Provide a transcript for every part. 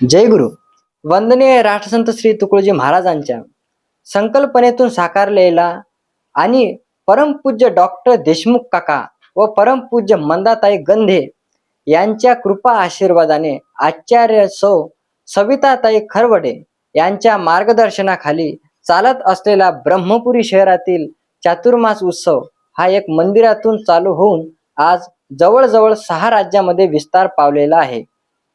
जय गुरु. वंदनीय राष्ट्रसंत श्री तुकडोजी महाराजांच्या संकल्पनेतून साकारलेला आणि परमपूज्य डॉक्टर देशमुख काका व परमपूज्य मंदाताई गंधे यांच्या कृपा आशीर्वादाने आचार्य सौ सविताताई खरवडे यांच्या मार्गदर्शनाखाली चालत असलेला ब्रह्मपुरी शहरातील चातुर्मास उत्सव हा एक मंदिरातून चालू होऊन आज जवळजवळ 6 राज्यामध्ये विस्तार पावलेला आहे.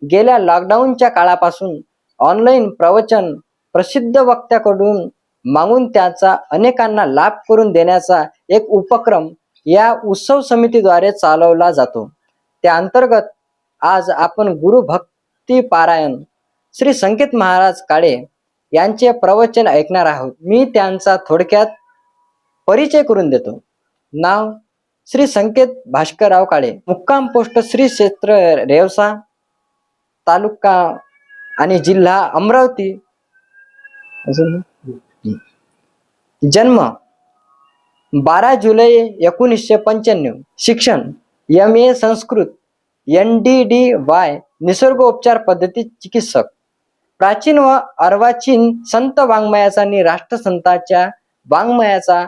गेल्या लॉकडाऊनच्या काळापासून ऑनलाईन प्रवचन प्रसिद्ध वक्त्याकडून मागून त्याचा अनेकांना लाभ करून देण्याचा एक उपक्रम या उत्सव समितीद्वारे चालवला जातो. त्या अंतर्गत आज आपण गुरु भक्ती पारायण श्री संकेत महाराज काळे यांचे प्रवचन ऐकणार आहोत. मी त्यांचा थोडक्यात परिचय करून देतो. नाव श्री संकेत भास्करराव काळे, मुक्काम पोस्ट श्री क्षेत्र रेवसा, तालुका आणि जिल्हा अमरावती. जन्म 12 जुलै 1995. शिक्षण MA संस्कृत, NDDY निसर्गोपचार पद्धती चिकित्सक. प्राचीन व अर्वाचीन संत वाङ्मयाचा आणि राष्ट्रसंतांच्या वाङ्मयाचा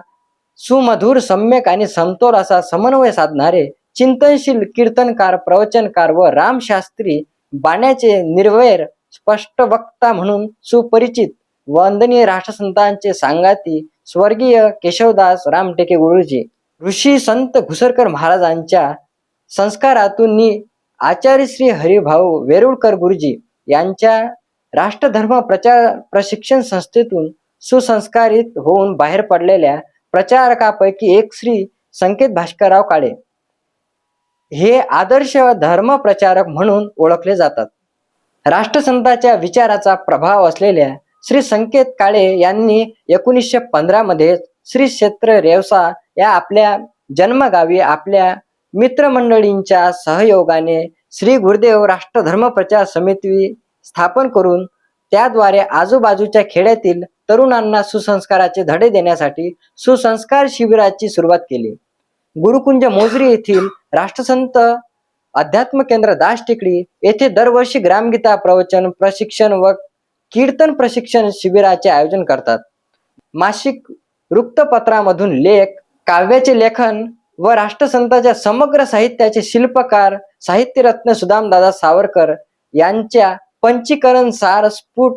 सुमधुर, सम्यक आणि समतोल असा समन्वय साधणारे चिंतनशील कीर्तनकार, प्रवचनकार व रामशास्त्री बाण्याचे निर्वैर स्पष्ट वक्ता म्हणून सुपरिचित वंदनीय राष्ट्रसंतांचे सांगाती स्वर्गीय केशवदास रामटेके गुरुजी, ऋषी संत घुसरकर महाराजांच्या संस्कारातून आचार्य श्री हरिभाऊ वेरुळकर गुरुजी यांच्या राष्ट्रधर्म प्रचार प्रशिक्षण संस्थेतून सुसंस्कारित होऊन बाहेर पडलेल्या प्रचारकापैकी एक श्री संकेत भास्करराव काळे हे आदर्श धर्म प्रचारक म्हणून ओळखले जातात. राष्ट्रसंतांच्या विचाराचा प्रभाव असलेल्या श्री संकेत काळे यांनी 1915 मध्ये श्री क्षेत्र रेवसा या आपल्या जन्मगावी आपल्या मित्रमंडळींच्या सहयोगाने श्री गुरुदेव राष्ट्रधर्म प्रचार समिती स्थापन करून त्याद्वारे आजूबाजूच्या खेड्यातील तरुणांना सुसंस्काराचे धडे देण्यासाठी सुसंस्कार शिबिराची सुरुवात केली. गुरुकुंज मोजरी येथील राष्ट्रसंत अध्यात्म केंद्र दास टेकडी येथे दरवर्षी ग्रामगीता प्रवचन प्रशिक्षण व कीर्तन प्रशिक्षण शिबिराचे आयोजन करतात. मासिक वृत्तपत्रामधून लेख, काव्याचे लेखन व राष्ट्रसंतांच्या समग्र साहित्याचे शिल्पकार साहित्यरत्न सुदामदादा सावरकर यांच्या पंचीकरण सार, स्फुट,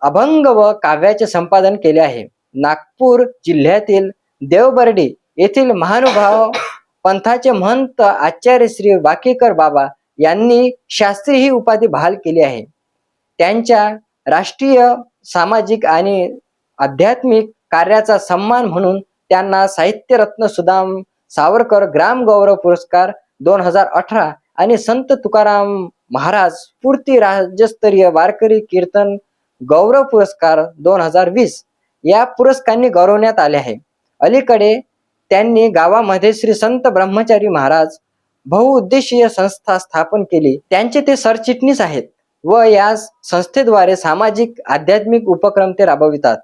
अभंग व काव्याचे संपादन केले आहे. नागपूर जिल्ह्यातील देवबर्डी येथील महानुभाव पंथाचे महंत आचार्य श्री वाकेकर बाबा यांनी शास्त्री ही उपाधी बहाल केली आहे. त्यांच्या राष्ट्रीय, सामाजिक आणि आध्यात्मिक कार्याचा सन्मान म्हणून त्यांना साहित्यरत्न सुदाम सावरकर ग्राम गौरव पुरस्कार 2018 आणि संत तुकाराम महाराज स्फूर्ती राज्यस्तरीय वारकरी कीर्तन गौरव पुरस्कार 2020 या पुरस्कारांनी गौरवण्यात आले आहे. अलीकडे त्यांनी गावामध्ये श्री संत ब्रह्मचारी महाराज बहुउद्देशीय संस्था स्थापन केली. त्यांचे ते सरचिटणीस आहेत व या संस्थेद्वारे सामाजिक आध्यात्मिक उपक्रम ते राबवितात.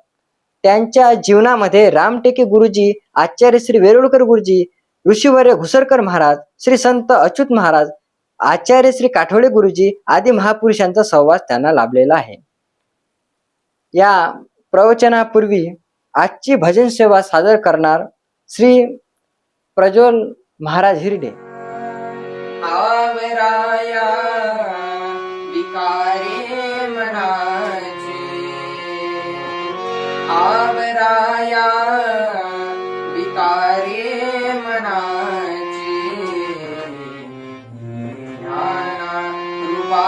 त्यांच्या जीवनामध्ये रामटेके गुरुजी, आचार्य श्री वेरुळकर गुरुजी, ऋषीवर्य घुसरकर महाराज, श्री संत अच्युत महाराज, आचार्य श्री काठोळे गुरुजी आदी महापुरुषांचा सहवास त्यांना लाभलेला आहे. या प्रवचनापूर्वी आजची भजन सेवा सादर करणार श्री प्रज्वल महाराज हिरडे. आवराया विकारे मनाचे, आवराया विकारे मनाचे, ज्ञाना कृपा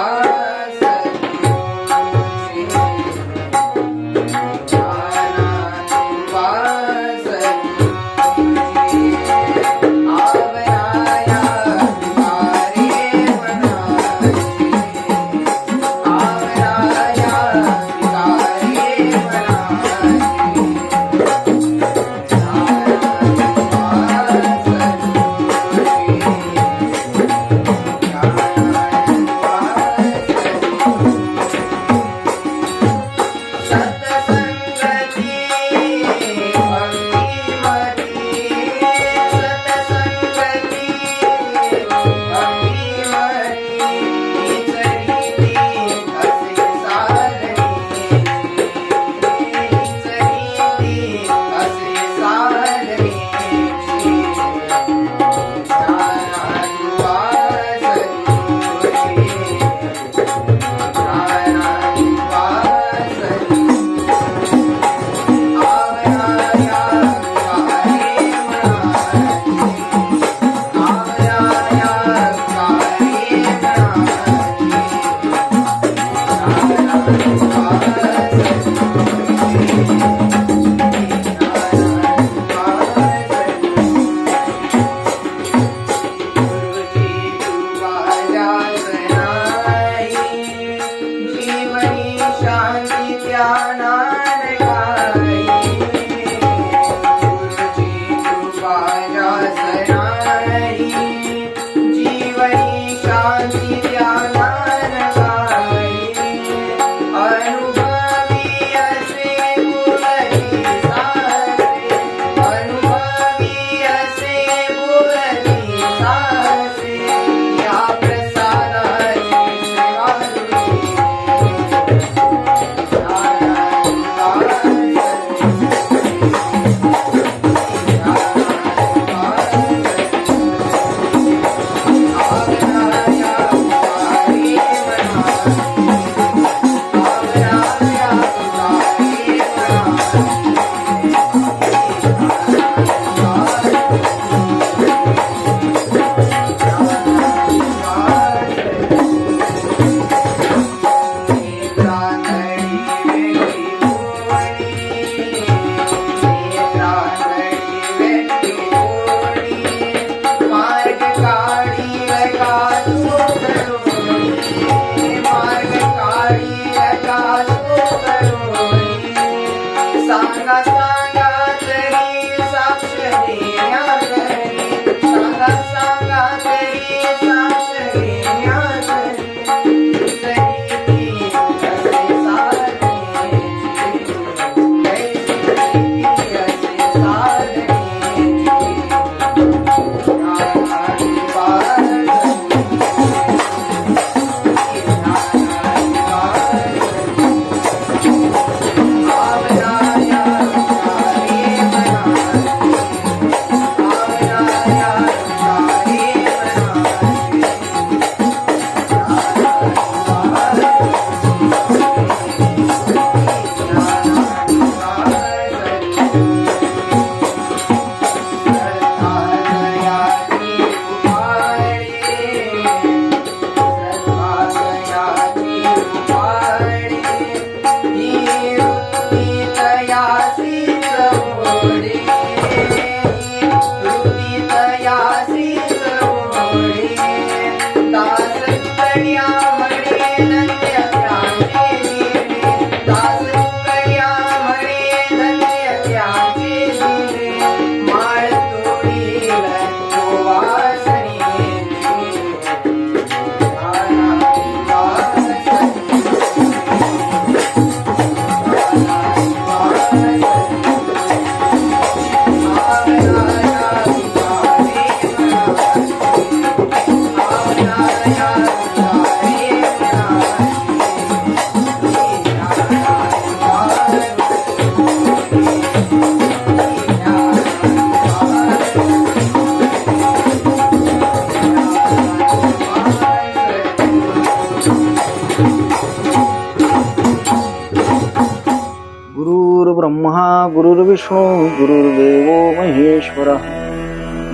गुरुर्विष्णू गुरुर्देवो महेश्वरः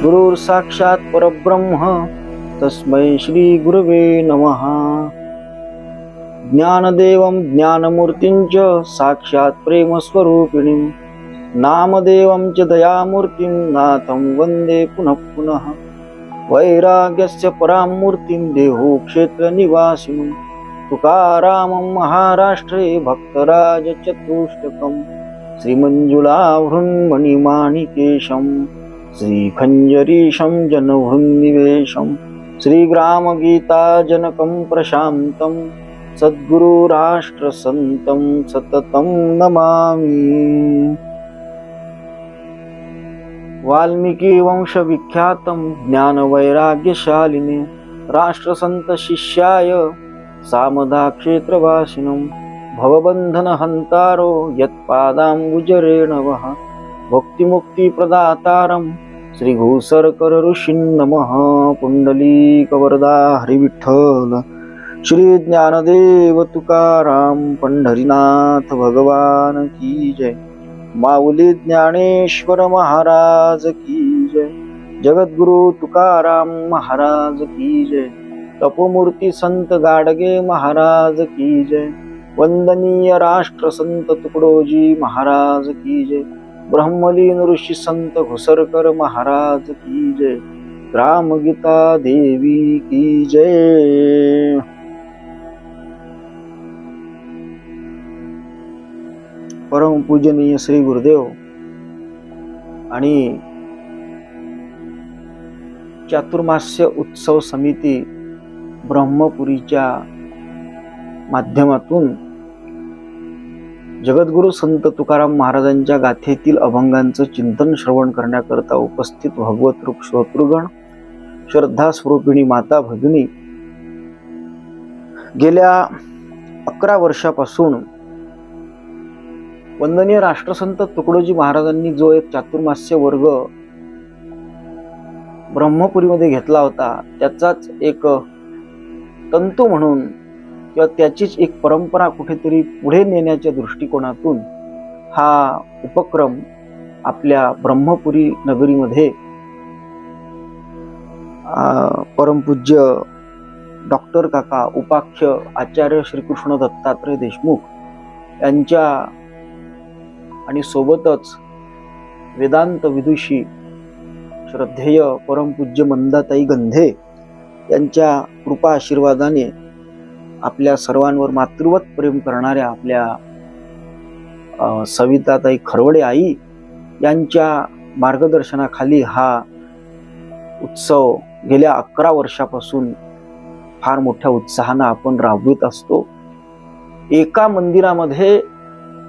गुरुर्साक्षात् परब्रह्म तस्मै श्री गुरवे नमः। ज्ञानदेवं ज्ञानमूर्तिं च साक्षात् प्रेमस्वरूपिणीं नामदेवं च दयामूर्तिं नाथं वन्दे पुनः पुनः। वैराग्यस्य परां मूर्तिं देहो क्षेत्रनिवासिनं तुकारामं महाराष्ट्रे भक्तराज चतुष्टकं श्रीमञ्जुलाभृन्मणिमाणिकेशं श्रीखञ्जरीशं जनहृन्निवेशं श्रीग्रामगीताजनकं प्रशान्तं सद्गुरुराष्ट्रसन्तं सततं नमामि। वाल्मीकि वंशविख्यातं ज्ञानवैराग्यशालिने राष्ट्रसंत शिष्याय सामदाक्षेत्रवासिनं भवबन्धनहन्तारो यत्पादाम्बुजरेणवः भक्तिमुक्तिप्रदातारं श्रीघोषरकर ऋषीं नमः। पुंडलीकवरदा हरिविठ्ठल श्री ज्ञानदेव तुकाराम पंढरीनाथ भगवान की जय। माऊली ज्ञानेश्वर महाराज की जय। जगद्गुरु तुकाराम महाराज की जय। तपोमूर्ती संत गाडगे महाराज की जय। वंदनीय राष्ट्र संत तुकडोजी महाराज की जय। ब्रह्मलीन ऋषी संत घुसरकर महाराज की जय। ग्रामगीता देवी की जय। परम पूजनीय श्री गुरुदेव आणि चातुर्मास्य उत्सव समिती ब्रह्मपुरीच्या माध्यमातून जगद्गुरु संत तुकाराम महाराजांच्या गाथेतील अभंगांचं चिंतन श्रवण करण्याकरता उपस्थित भगवत रूप श्रोतृगण, श्रद्धा स्वरूपिणी माता भगिनी, गेल्या 11 वर्षापासून वंदनीय राष्ट्रसंत तुकडोजी महाराजांनी जो एक चातुर्मास्य वर्ग ब्रह्मपुरीमध्ये घेतला होता, त्याचाच एक तंतू म्हणून किंवा त्याचीच एक परंपरा कुठेतरी पुढे नेण्याच्या दृष्टिकोनातून हा उपक्रम आपल्या ब्रह्मपुरी नगरीमध्ये परमपूज्य डॉक्टर काका उपाख्य आचार्य श्रीकृष्ण दत्तात्रय देशमुख यांच्या आणि सोबतच वेदांत विदुषी श्रद्धेय परमपूज्य मंदाताई गंधे यांच्या कृपा आशीर्वादाने आपल्या सर्वांवर मातृवत प्रेम करणाऱ्या आपल्या सविताताई खरवडे आई यांच्या मार्गदर्शनाखाली हा उत्सव गेल्या 11 वर्षापासून फार मोठ्या उत्साहानं आपण राबवित असतो। एका मंदिरामध्ये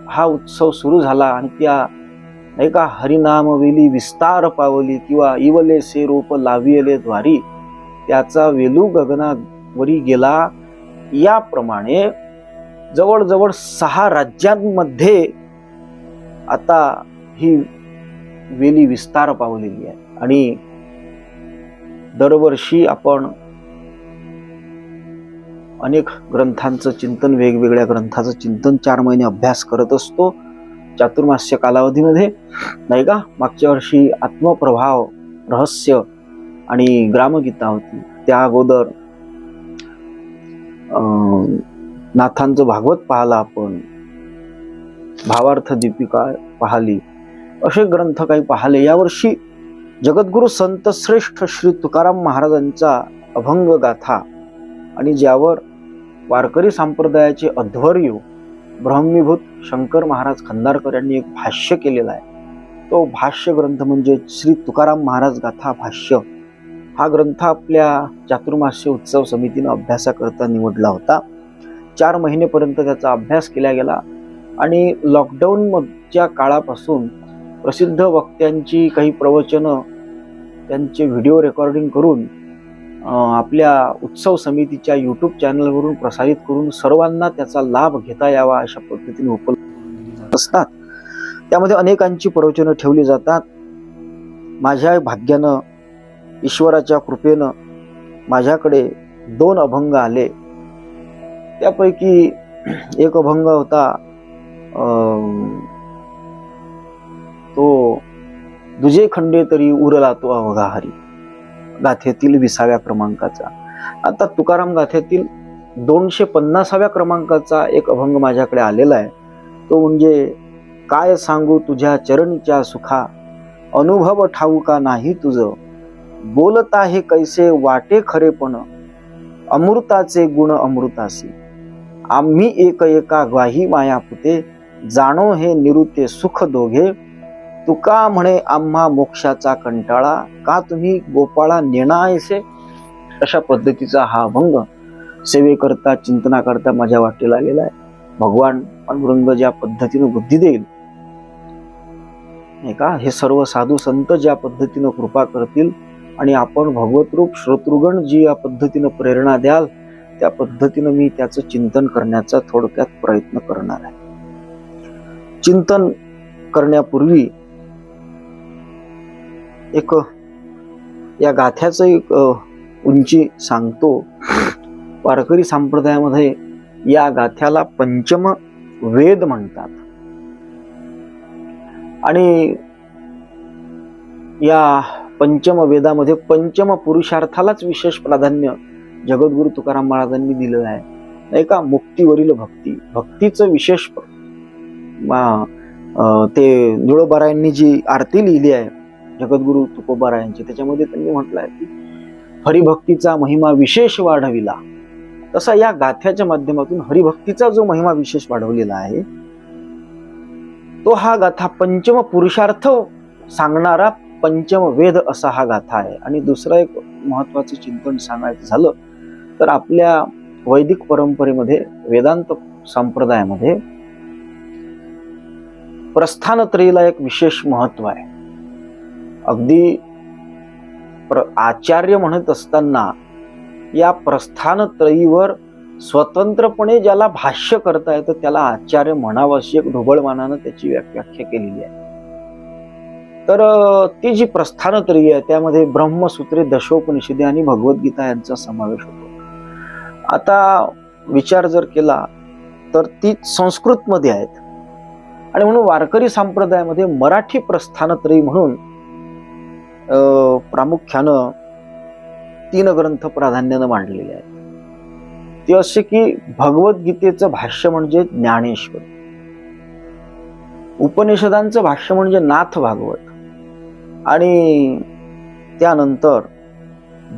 हा उत्सव सुरू झाला आणि त्या नाही का हरिनाम वेली विस्तार पावली किंवा इवले से रूप लाविले द्वारी त्याचा वेलू गगनावरी गेला, याप्रमाणे जवळजवळ 6 राज्यांमध्ये आता ही वेली विस्तार पावलेली आहे। आणि दरवर्षी आपण अनेक ग्रंथांचं चिंतन, वेगवेगळ्या ग्रंथाचं चिंतन 4 महिने अभ्यास करत असतो चातुर्मास्य कालावधीमध्ये, नाही का। मागच्या वर्षी आत्मप्रभाव रहस्य आणि ग्रामगीता होती, त्या अगोदर नाथांचं भागवत पाहला आपण, भावार्थ दीपिका पाहली, असे ग्रंथ काही पाहले। यावर्षी जगद्गुरु संत श्रेष्ठ श्री तुकाराम महाराजांचा अभंग गाथा आणि ज्यावर वारकरी संप्रदायाचे अध्वर्यू ब्रह्मीभूत शंकर महाराज खंदारकर यांनी एक भाष्य केलेला आहे। तो भाष्य ग्रंथ म्हणजे श्री तुकाराम महाराज गाथा भाष्य हा ग्रंथ आपल्या चातुर्मास्य उत्सव समितीने अभ्यासाकरता निवडला होता। 4 महिनेपर्यंत त्याचा अभ्यास केला गेला आणि लॉकडाऊनच्या काळापासून प्रसिद्ध वक्त्यांची काही प्रवचनं त्यांचे व्हिडिओ रेकॉर्डिंग करून आपल्या उत्सव समितीच्या यूट्यूब चॅनलवरून प्रसारित करून सर्वांना त्याचा लाभ घेता यावा अशा पद्धतीने उपलब्ध असतात। त्यामध्ये अनेकांची प्रवचनं ठेवली जातात। माझ्या भाग्यानं, ईश्वराच्या कृपेनं माझ्याकडे 2 अभंग आले। त्यापैकी एक अभंग होता तो दुजे खंडे तरी उरला तो अवघा हरी, गाथेतील 20व्या क्रमांकाचा. आता तुकाराम गाथेतील 250व्या क्रमांकाचा एक अभंग माझ्याकडे आलेला आहे. तो म्हणजे काय सांगू तुझ्या चरणीच्या सुखा, अनुभव ठाऊका नाही तुझ, बोलता हे कैसे वाटे खरेपण, अमृताचे गुण अमृतासी, आम्ही एक एका ग्वाही माया पुते, जाणो हे निरुते सुख दोघे, तुका म्हणे आम्हा मोक्षाचा कंटाळा, का तुम्ही गोपाळा नेणायसे. अशा पद्धतीचा हा अभंग सेवेकरता चिंतनाकरता माझ्या वाटेला आलेला आहे. भगवान पांडुरंग ज्या पद्धतीनं बुद्धी देईल नाही का, हे सर्व साधू संत ज्या पद्धतीनं कृपा करतील आणि आपण भगवत रूप श्रोतृगण जी या पद्धतीनं प्रेरणा द्याल, त्या पद्धतीनं मी त्याचं चिंतन करण्याचा थोडक्यात प्रयत्न करणार आहे. चिंतन करण्यापूर्वी एक या गाथ्याचं एक उंची सांगतो. वारकरी संप्रदायामध्ये या गाथ्याला पंचम वेद म्हणतात आणि या पंचम वेदामध्ये पंचम पुरुषार्थालाच विशेष प्राधान्य जगद्गुरु तुकाराम महाराजांनी दिलेलं आहे नाही का. मुक्तीवरील भक्ती, भक्तीचं विशेष ते निळोबारायांनी जी आरती लिहिली आहे जगद्गुरु तुकोबारायांची, त्याच्यामध्ये त्यांनी म्हटलं आहे की हरिभक्तीचा महिमा विशेष वाढविला. तसा या गाथ्याच्या माध्यमातून हरिभक्तीचा जो महिमा विशेष वाढवलेला आहे तो हा गाथा पंचम पुरुषार्थ सांगणारा पंचम वेद असा हा गाथा आहे. आणि दुसरं एक महत्वाचं चिंतन सांगायचं झालं तर आपल्या वैदिक परंपरेमध्ये वेदांत संप्रदायामध्ये प्रस्थानत्रयीला एक विशेष महत्व आहे. अगदी आचार्य म्हणत असताना या प्रस्थानत्रयीवर स्वतंत्रपणे ज्याला भाष्य करता येतं त्याला आचार्य म्हणावं अशी एक ढोबळमानानं त्याची व्याख्या केलेली आहे. तर ती जी प्रस्थानत्रयी आहे त्यामध्ये ब्रह्मसूत्रे, दशोपनिषदे आणि भगवद्गीता यांचा समावेश होतो. आता विचार जर केला तर ती संस्कृतमध्ये आहेत आणि म्हणून वारकरी संप्रदायामध्ये मराठी प्रस्थानत्रयी म्हणून प्रामुख्यानं 3 ग्रंथ प्राधान्यानं मांडलेले आहेत. ते असे की भगवद्गीतेचं भाष्य म्हणजे ज्ञानेश्वर, उपनिषदांचं भाष्य म्हणजे नाथ भागवत आणि त्यानंतर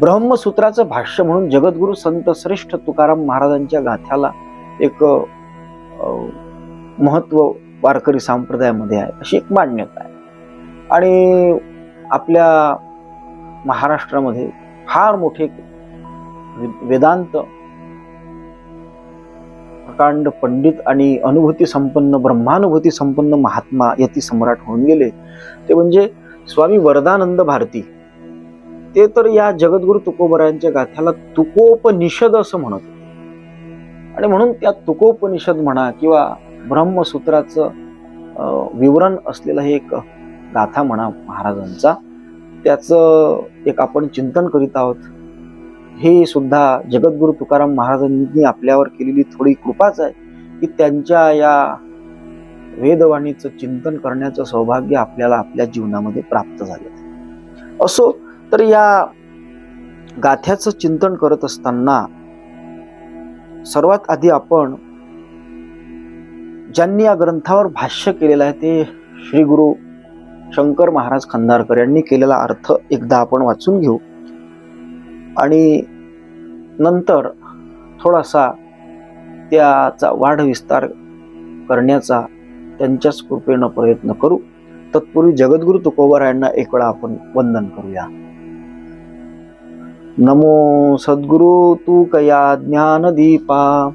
ब्रह्मसूत्राचं भाष्य म्हणून जगद्गुरु संत श्रेष्ठ तुकाराम महाराजांच्या गाथ्याला एक महत्व वारकरी संप्रदायामध्ये आहे अशी एक मान्यता आहे. आणि आपल्या महाराष्ट्रामध्ये फार मोठे वेदांत प्रकांड पंडित आणि अनुभूती संपन्न, ब्रह्मानुभूती संपन्न महात्मा यती सम्राट होऊन गेले ते म्हणजे स्वामी वरदानंद भारती. ते तर या जगद्गुरु तुकोबरायांच्या गाथ्याला तुकोपनिषद असं म्हणत होते आणि म्हणून त्या तुकोपनिषद म्हणा किंवा ब्रह्मसूत्राचं विवरण असलेलं हे एक गाथा म्हणा महाराजांचा, त्याचं एक आपण चिंतन करीत आहोत. हे सुद्धा जगद्गुरु तुकाराम महाराजांनी आपल्यावर केलेली थोडी कृपाच आहे की त्यांच्या या वेदवाणीचं चिंतन करण्याचं सौभाग्य आपल्याला आपल्या जीवनामध्ये प्राप्त झालं. असो तर या गाथ्याचं चिंतन करत असताना सर्वात आधी आपण ज्यांनी या ग्रंथावर भाष्य केलेलं आहे ते श्री गुरु शंकर महाराज खंदारकर यांनी केलेला अर्थ एकदा आपण वाचून घेऊ आणि नंतर थोडासा त्याचा वाढ विस्तार करण्याचा त्यांच्याच कृपेनं प्रयत्न करू. तत्पूर्वी जगद्गुरु तुकोबरायांना एक वेळा आपण वंदन करूया. नमो सद्गुरु तू कया ज्ञानदीपा,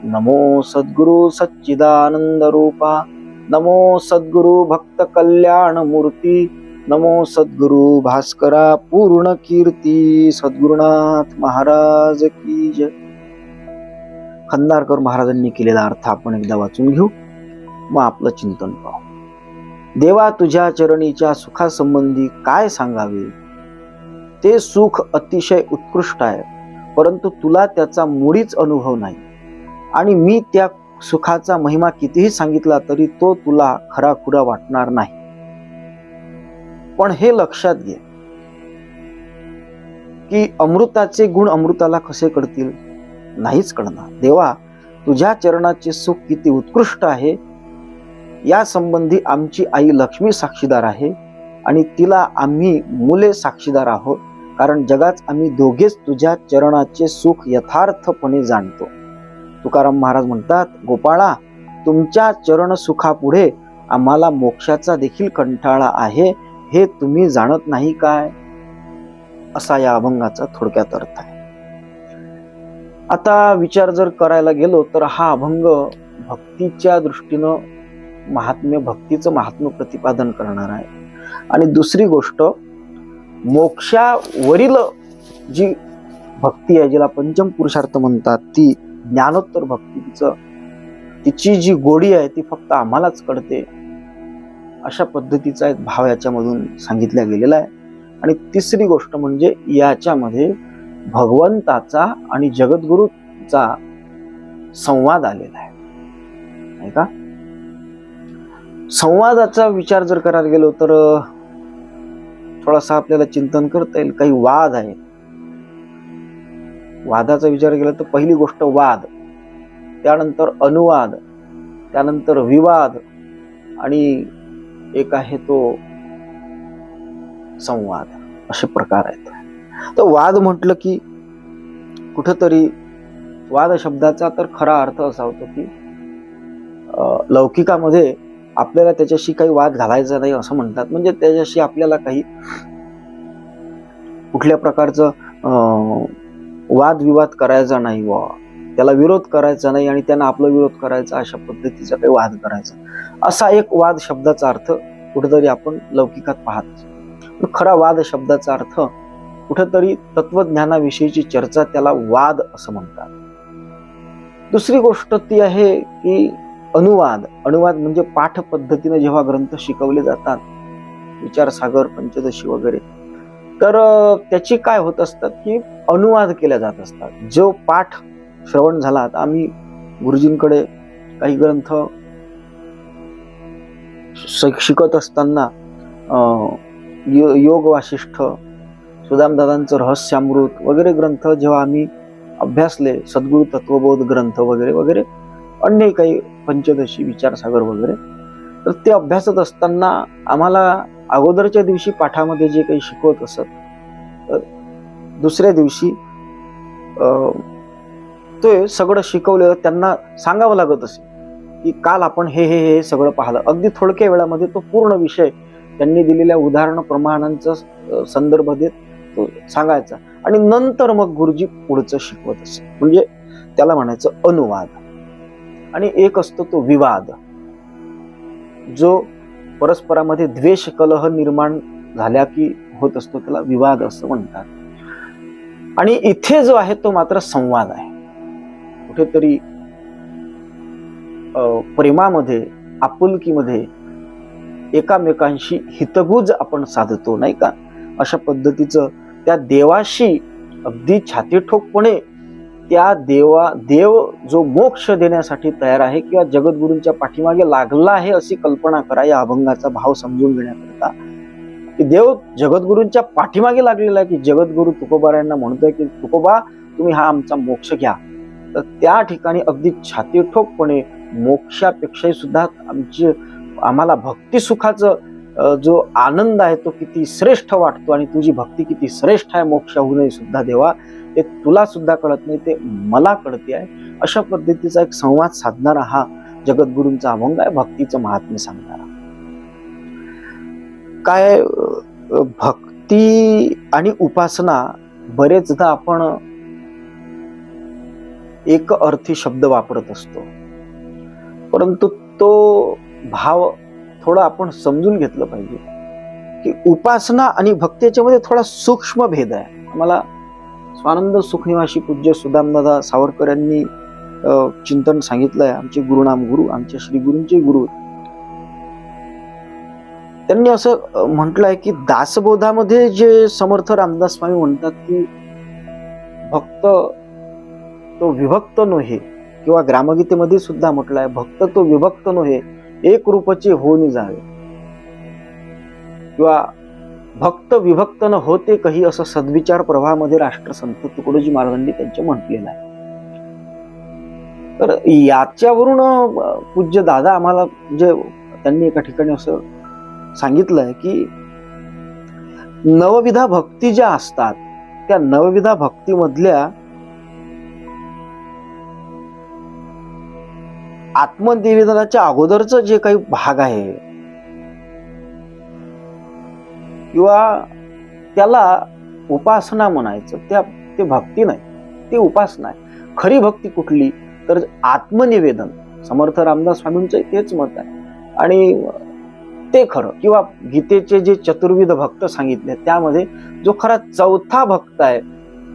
नमो सद्गुरु सच्चिदानंद रूपा, नमो सद्गुरु भक्त कल्याण मूर्ती, नमो सद्गुरु भास्करा पूर्ण कीर्ती. सद्गुरुनाथ महाराज की जय. खंदारकर महाराजांनी केलेला अर्थ आपण एकदा वाचून घेऊ, मग आपलं चिंतन पाहू. देवा तुझ्या चरणीच्या सुखासंबंधी काय सांगावे. ते सुख अतिशय उत्कृष्ट आहे, परंतु तुला त्याचा मुळीच अनुभव नाही आणि मी त्या सुखाचा महिमा कितीही सांगितला तरी तो तुला खराखुरा वाटणार नाही. पण हे लक्षात घे की अमृताचे गुण अमृताला कसे कळतील? नाहीच कळणार. देवा, तुझ्या चरणाचे सुख किती उत्कृष्ट आहे या संबंधी आमची आई लक्ष्मी साक्षीदार आहे आणि तिला आम्ही मुले साक्षीदार आहोत, कारण जगात आम्ही दोघेच तुझ्या चरणाचे सुख यथार्थपणे जाणतो. तुकाराम महाराज म्हणतात, गोपाळा, तुमच्या चरण सुखापुढे आम्हाला मोक्षाचा देखील कंटाळा आहे, हे तुम्ही जाणत नाही काय? असा या अभंगाचा थोडक्यात अर्थ आहे. आता विचार जर करायला गेलो तर हा अभंग भक्तीच्या दृष्टीनं भक्तीचं महात्म्य प्रतिपादन करणार आहे. आणि दुसरी गोष्ट, मोक्षावरील जी भक्ती आहे, जिला पंचम पुरुषार्थ म्हणतात, ती ज्ञानोत्तर भक्ती, तिची जी गोडी आहे ती फक्त आम्हालाच कळते, अशा पद्धतीचा एक भाव याच्यामधून सांगितला गेलेला आहे. आणि तिसरी गोष्ट म्हणजे याच्यामध्ये भगवंताचा आणि जगद्गुरूचा संवाद आलेला आहे, नाही का? संवादाचा विचार जर करायला गेलो तर थोडासा आपल्याला चिंतन करता येईल. काही वाद आहेत. वादाचा विचार केला तर पहिली गोष्ट वाद, त्यानंतर अनुवाद, त्यानंतर विवाद आणि एक आहे तो संवाद, असे प्रकार आहेत. तर वाद म्हटलं की कुठंतरी वाद शब्दाचा तर खरा अर्थ असा होतो की लौकिकामध्ये आपल्याला त्याच्याशी काही वाद घालायचा नाही असं म्हणतात. म्हणजे त्याच्याशी आपल्याला काही कुठल्या प्रकारचं वादविवाद करायचा नाही, वा त्याला विरोध करायचा नाही आणि त्यांना आपला विरोध करायचा, अशा पद्धतीचा काही वाद करायचा, असा एक वाद शब्दाचा अर्थ कुठेतरी आपण लौकिकात पाहतो. खरा वाद शब्दाचा अर्थ कुठेतरी तत्वज्ञानाविषयीची चर्चा, त्याला वाद असं म्हणतात. दुसरी गोष्ट ती आहे की अनुवाद. अनुवाद म्हणजे पाठ पद्धतीने जेव्हा ग्रंथ शिकवले जातात, विचारसागर, पंचदशी वगैरे, तर त्याची काय होत असतात की अनुवाद केल्या जात असतात. जो पाठ श्रवण झाला, आता आम्ही गुरुजींकडे काही ग्रंथ शिकत असताना योग वासिष्ठ, सुदामदादांचं रहस्यामृत वगैरे ग्रंथ जेव्हा आम्ही अभ्यासले, सद्गुरु तत्वबोध ग्रंथ वगैरे वगैरे, अन्य काही पंचदशी, विचारसागर वगैरे, तर ते अभ्यासत असताना आम्हाला अगोदरच्या दिवशी पाठामध्ये जे काही शिकवत असत, तर दुसऱ्या दिवशी ते सगळं शिकवलेलं त्यांना सांगावं लागत असे की काल आपण हे हे हे सगळं पाहिलं. अगदी थोडक्या वेळामध्ये तो पूर्ण विषय त्यांनी दिलेल्या उदाहरण प्रमाणांचा संदर्भ देत तो सांगायचा आणि नंतर मग गुरुजी पुढचं शिकवत असे. म्हणजे त्याला म्हणायचं अनुवाद. आणि एक असतो तो विवाद, जो परस्परामध्ये द्वेष कलह निर्माण झाल्या की होत असतो, त्याला विवाद असं म्हणतात. आणि इथे जो आहे तो मात्र संवाद आहे. कुठेतरी प्रेमामध्ये, आपुलकीमध्ये एकामेकांशी हितगुज आपण साधतो, नाही का? अशा पद्धतीचं त्या देवाशी अगदी छातीठोकपणे त्या देव जो मोक्ष देण्यासाठी तयार आहे किंवा जगद्गुरूंच्या पाठीमागे लागला आहे अशी कल्पना करा. या अभंगाचा भाव समजून घेण्याकरता की देव जगद्गुरूंच्या पाठीमागे लागलेला आहे, की जगद्गुरू तुकोबारायांना म्हणतोय की तुकोबा, तुम्ही हा आमचा मोक्ष घ्या. तर त्या ठिकाणी अगदी छातीठोकपणे मोक्षापेक्षाही सुद्धा आम्हाला भक्ती सुखाचं जो आनंद आहे तो किती श्रेष्ठ वाटतो आणि तुझी भक्ती किती श्रेष्ठ आहे मोक्षाहूनही सुद्धा देवा, ते तुला सुद्धा कळत नाही, ते मला कळते आहे. अशा पद्धतीचा एक संवाद साधणारा हा जगद्गुरूंचा अभंग आहे, भक्तीचं महात्म्य सांगणारा. काय भक्ती आणि उपासना बरेचदा आपण एक अर्थी शब्द वापरत असतो, परंतु तो भाव थोडा आपण समजून घेतलं पाहिजे की उपासना आणि भक्ती याच्यामध्ये थोडा सूक्ष्म भेद आहे. आम्हाला स्वानंद सुखनिवासी पूज्य सुदामदादा सावरकर यांनी चिंतन सांगितलंय. आमचे गुरुनाम गुरु, आमच्या श्री गुरूंचे गुरु, त्यांनी असं म्हटलंय की दासबोधामध्ये जे समर्थ रामदास स्वामी म्हणतात की भक्त तो विभक्त नव्हे, किंवा ग्रामगीतेमध्ये सुद्धा म्हटलंय भक्त तो विभक्त नव्हे, एक रूपचे होऊन जावे. किंवा भक्त विभक्त न होते कही असं सद्विचार प्रवाहामध्ये राष्ट्रसंत तुकडोजी महाराजांनी त्यांचे म्हटलेलं आहे. तर याच्यावरून पूज्य दादा आम्हाला म्हणजे त्यांनी एका ठिकाणी असं सांगितलंय की नवविधा भक्ती ज्या असतात त्या नवविधा भक्तीमधल्या आत्मनिवेदनाच्या अगोदरच जे काही भाग आहे किंवा त्याला उपासना म्हणायचं, ते भक्ती नाही, ते उपासना आहे. खरी भक्ती कुठली तर आत्मनिवेदन. समर्थ रामदास स्वामींचं तेच मत आहे आणि ते खरं. किंवा गीतेचे जे चतुर्विध भक्त सांगितले त्यामध्ये जो खरा चौथा भक्त आहे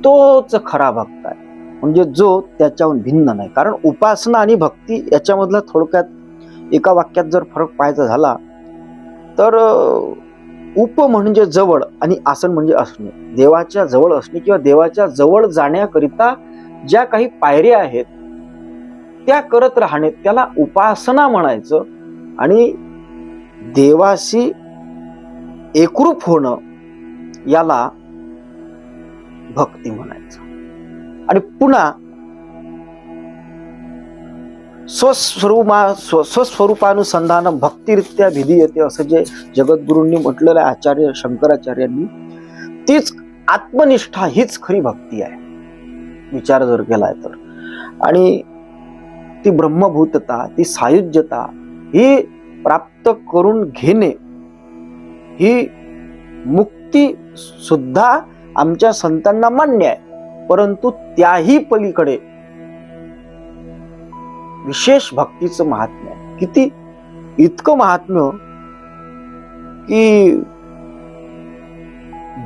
तोच खरा भक्त आहे, म्हणजे जो त्याच्याहून भिन्न नाही. कारण उपासना आणि भक्ती याच्यामधला थोडक्यात एका वाक्यात जर फरक पाहायचा झाला तर उप म्हणजे जवळ आणि आसन म्हणजे असणे. देवाच्या जवळ असणे किंवा देवाच्या जवळ जाण्याकरिता ज्या काही पायऱ्या आहेत त्या करत राहणे त्याला उपासना म्हणायचं. आणि देवाशी एकरूप होणं याला भक्ती म्हणायचं. आणि पुन्हा स्वस्वरूपानुसंधान भक्तिरित्या भिधीयते असं जे जगद्गुरूंनी म्हटलेलं आहे आचार्य शंकराचार्यांनी, तीच आत्मनिष्ठा हीच खरी भक्ती आहे विचार जर केलाय तर. आणि ती ब्रह्मभूतता, ती सायुज्यता ही प्राप्त करून घेणे ही मुक्ती सुद्धा आमच्या संतांना मान्य आहे. परंतु त्याही पलीकडे विशेष भक्तीचं महात्म्य आहे. किती? इतकं महात्म्य की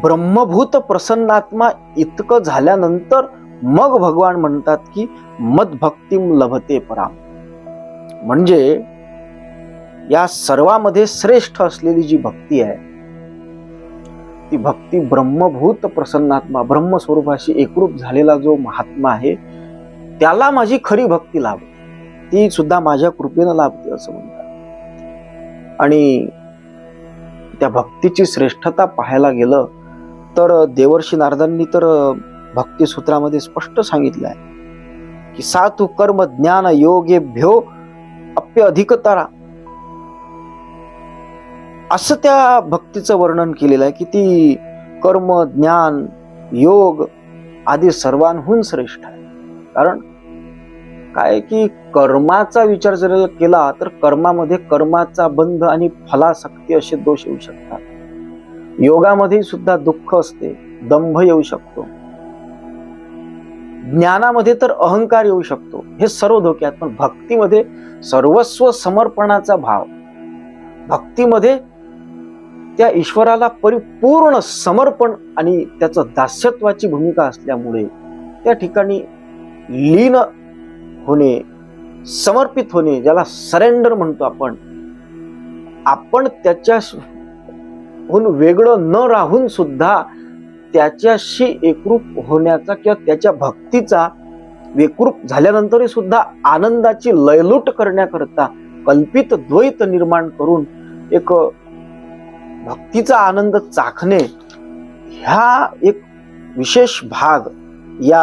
ब्रह्मभूत प्रसन्नात्मा इतकं झाल्यानंतर मग भगवान म्हणतात की मद्भक्तिम लभते पराम. म्हणजे या सर्वांमध्ये श्रेष्ठ असलेली जी भक्ती आहे ती भक्ती ब्रह्मभूत प्रसन्नात्मा ब्रह्मस्वरूपाशी एकरूप झालेला जो महात्मा आहे त्याला माझी खरी भक्ती लाभते, ती सुद्धा माझ्या कृपेनं लाभते असं म्हणतात. आणि त्या भक्तीची श्रेष्ठता पाहायला गेलं तर देवर्षी नारदांनी तर भक्ती सूत्रामध्ये स्पष्ट सांगितलं आहे की सातु कर्म ज्ञान योगेभ्यो अप्य अधिकतरा असं त्या भक्तीचं वर्णन केलेलं आहे की ती कर्म ज्ञान योग आदी सर्वांहून श्रेष्ठ आहे. कारण काय की कर्माचा विचार जर केला तर कर्मामध्ये कर्माचा बंध आणि फलासक्ती असे दोष येऊ शकतात. योगामध्ये सुद्धा दुःख असते, दंभ येऊ शकतो, ज्ञानामध्ये तर अहंकार येऊ शकतो, हे सर्व धोके आहेत. पण भक्तीमध्ये सर्वस्व समर्पणाचा भाव, भक्तीमध्ये त्या ईश्वराला परिपूर्ण समर्पण आणि त्याचं दास्यत्वाची भूमिका असल्यामुळे त्या ठिकाणी लीन होणे, समर्पित होणे, ज्याला सरेंडर म्हणतो आपण त्याच्याहून वेगळं न राहून सुद्धा त्याच्याशी एकरूप होण्याचा किंवा त्याच्या भक्तीचा एकरूप झाल्यानंतरही सुद्धा आनंदाची लयलूट करण्याकरता कल्पित द्वैत निर्माण करून एक भक्तीचा आनंद चाखणे ह्या एक विशेष भाग या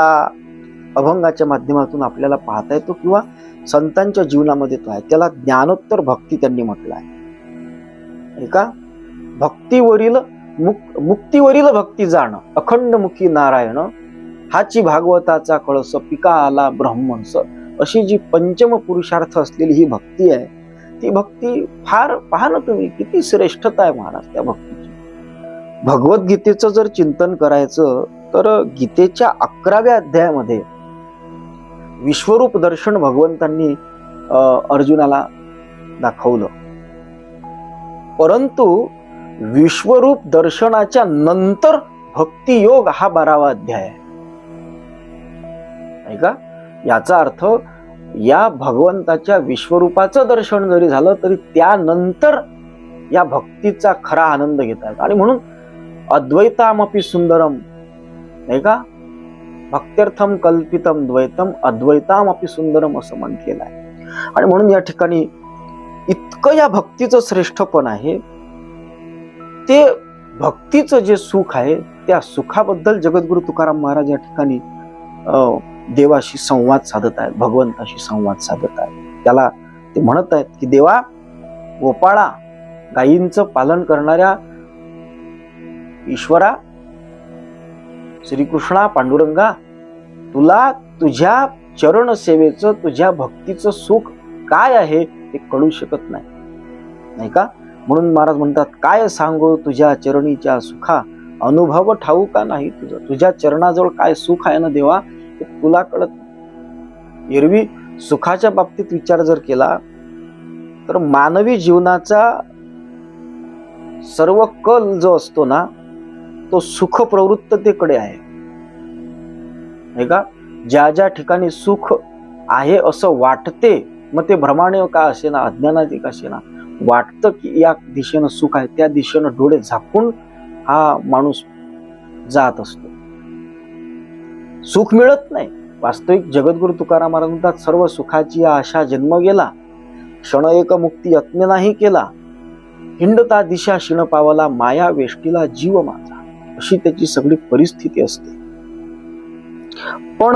अभंगाच्या माध्यमातून आपल्याला पाहता येतो किंवा संतांच्या जीवनामध्ये तो आहे. त्याला ज्ञानोत्तर भक्ती त्यांनी म्हटलं आहे. का भक्तीवरील मुक्तीवरील भक्ती जाणं अखंडमुखी नारायण हाची भागवताचा कळस पिका आला ब्रह्मंस अशी जी पंचम पुरुषार्थ असलेली ही भक्ती आहे ती भक्ती फार पहा ना तुम्ही किती श्रेष्ठता आहे महाराज त्या भक्तीची. भगवद्गीतेचं जर चिंतन करायचं तर गीतेच्या 11व्या अध्यायामध्ये विश्वरूप दर्शन भगवंतांनी अर्जुनाला दाखवलं. परंतु विश्वरूप दर्शनाच्या नंतर भक्ती योग हा 12वा अध्याय आहे का. याचा अर्थ या भगवंताच्या विश्वरूपाचं दर्शन जरी झालं तरी त्यानंतर या भक्तीचा खरा आनंद घेतात. आणि म्हणून अद्वैतामपि सुंदरम नाही का, भक्त्यर्थम कल्पितम द्वैतम अद्वैतामपि सुंदरम असं म्हटलेलं आहे. आणि म्हणून या ठिकाणी इतकं या भक्तीचं श्रेष्ठपण आहे ते भक्तीचं जे सुख आहे त्या सुखाबद्दल जगद्गुरु तुकाराम महाराज या ठिकाणी देवाशी संवाद साधत आहेत, भगवंताशी संवाद साधत आहेत. त्याला ते म्हणत आहेत की देवा, गोपाळा, गायींचं पालन करणाऱ्या ईश्वरा, श्रीकृष्णा, पांडुरंगा, तुला तुझ्या चरण सेवेचं, तुझ्या भक्तीचं सुख काय आहे ते कळू शकत नाही, नाही का? म्हणून महाराज म्हणतात, काय सांगू तुझ्या चरणीच्या सुखा, अनुभव ठाऊका नाही तुझं. तुझ्या चरणाजवळ काय सुख आहे ना देवा, ते तुला कळत नाही. एरवी सुखाच्या बाबतीत विचार जर केला तर मानवी जीवनाचा सर्व कल जो असतो ना, तो सुख प्रवृत्ततेकडे आहे, नाही का? ज्या ज्या ठिकाणी सुख आहे असं वाटते, मग ते भ्रमाने का असेना, अज्ञानात का असेना, वाटतं की या दिशेनं सुख आहे, त्या दिशेनं डोळे झाकून हा माणूस जात असतो. सुख मिळत नाही. वास्तविक जगद्गुरु तुकाराम महाराज म्हणतात, सर्व सुखाची आशा जन्म गेला, क्षण एक मुक्ती यत्न नाही केला, हिंडता दिशा शिण पावला, माया वेष्टीला जीव माझा. अशी त्याची सगळी परिस्थिती असते. पण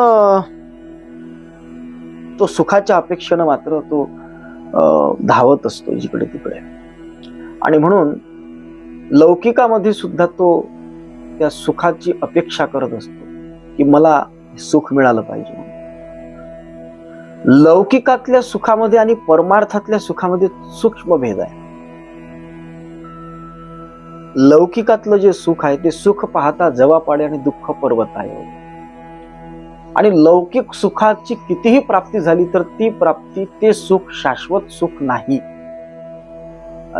तो सुखाच्या अपेक्षेनं मात्र तो धावत असतो जिकडे तिकडे. आणि म्हणून लौकिकामध्ये सुद्धा तो त्या सुखाची अपेक्षा करत असतो की मला सुख मिळालं पाहिजे. लौकिकातल्या सुखामध्ये आणि परमार्थातल्या सुखामध्ये सूक्ष्म भेद आहे. लौकिकातलं जे सुख आहे ते सुख पाहता जवापाडे आणि दुःख पर्वत आहे. आणि लौकिक सुखाची कितीही प्राप्ती झाली तर ती प्राप्ती, ते सुख शाश्वत सुख नाही.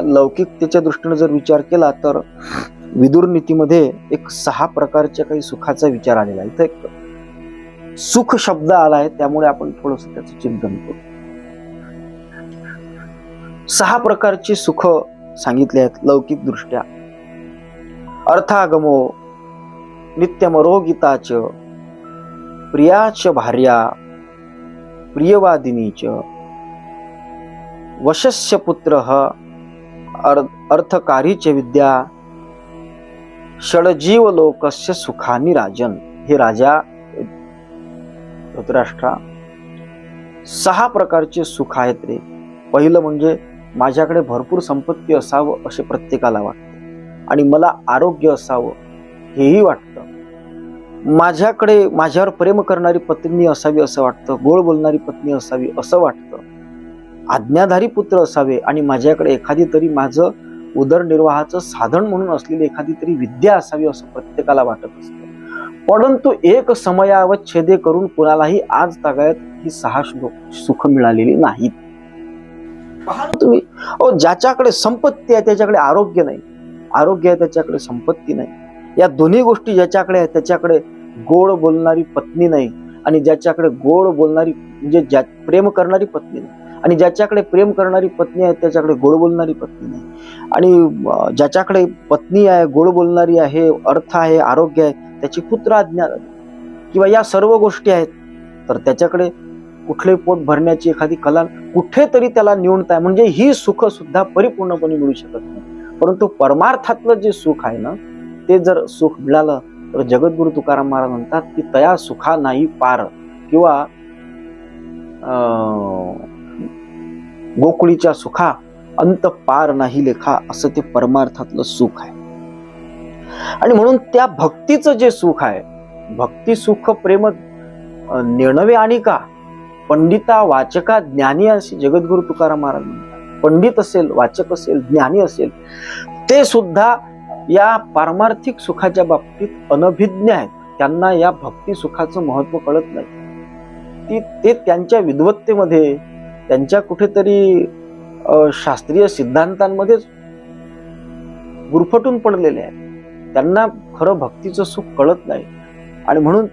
लौकिकतेच्या दृष्टीने जर विचार केला तर विदुर नीतीमध्ये एक 6 प्रकारच्या काही सुखाचा विचार आलेला आहे. इथे एक सुख शब्द आलाय, त्यामुळे आपण थोडस त्याचं चिंतन करू. 6 प्रकारची सुख सांगितले आहेत लौकिक दृष्ट्या. अर्थागमो नित्यमरोगिताच, प्रियाच भार्या प्रियवादिनीच, वशस्य पुत्र अर्थकारीच विद्या, षडजीव लोकस्य सुखानी राजन. हे राजा धृतराष्ट्रा, 6 प्रकारचे सुख आहेत रे. पहिलं म्हणजे माझ्याकडे भरपूर संपत्ती असावं असे प्रत्येकाला वाटते, आणि मला आरोग्य असावं हेही वाटतं. माझ्याकडे माझ्यावर प्रेम करणारी पत्नी असावी असं वाटतं, गोड बोलणारी पत्नी असावी असं वाटतं, आज्ञाधारी पुत्र असावे, आणि माझ्याकडे एखादी तरी माझं उदरनिर्वाहाचं साधन म्हणून असलेली एखादी तरी विद्या असावी असं प्रत्येकाला वाटत असतं. परंतु एक समयावच्छेदे करून कुणालाही आज तागायत ही 6 सुख मिळालेली नाहीत. पहा तुम्ही, ज्याच्याकडे संपत्ती आहे त्याच्याकडे आरोग्य नाही, आरोग्य आहे त्याच्याकडे संपत्ती नाही. या दोन्ही गोष्टी ज्याच्याकडे आहे त्याच्याकडे गोड बोलणारी पत्नी नाही, आणि ज्याच्याकडे गोड बोलणारी म्हणजे प्रेम करणारी पत्नी नाही, आणि ज्याच्याकडे प्रेम करणारी पत्नी आहे त्याच्याकडे गोड बोलणारी पत्नी नाही, आणि ज्याच्याकडे पत्नी आहे, गोड बोलणारी आहे, अर्थ आहे, आरोग्य आहे, त्याची पुत्र आज्ञा किंवा या सर्व गोष्टी आहेत, तर त्याच्याकडे कुठले पोट भरण्याची एखादी कला कुठेतरी त्याला न्यूनता आहे. म्हणजे ही सुख सुद्धा परिपूर्णपणे मिळू शकत नाही. परंतु परमार्थातलं जे सुख आहे ना, ते जर सुख मिळालं तर जगद्गुरु तुकाराम महाराज म्हणतात की तया सुखा नाही पार, किंवा गोकुळीच्या सुखा अंत पार नाही लेखा, असं ते परमार्थातलं सुख आहे. आणि म्हणून त्या भक्तीचं जे सुख आहे, भक्ती सुख प्रेम निर्णवे आणि का पंडिता वाचका ज्ञानी असे जगद्गुरु तुकाराम महाराज म्हणतात. पंडित असेल, वाचक असेल, ज्ञानी असेल, ते सुद्धा या पारमार्थिक सुखाच्या बाबतीत अनभिज्ञ आहेत. त्यांना या भक्ती सुखाचं महत्व कळत नाही. ते त्यांच्या विद्वत्तेमध्ये, त्यांच्या कुठेतरी शास्त्रीय सिद्धांतांमध्येच गुरफटून पडलेले आहेत. त्यांना खरं भक्तीचं सुख कळत नाही. आणि म्हणून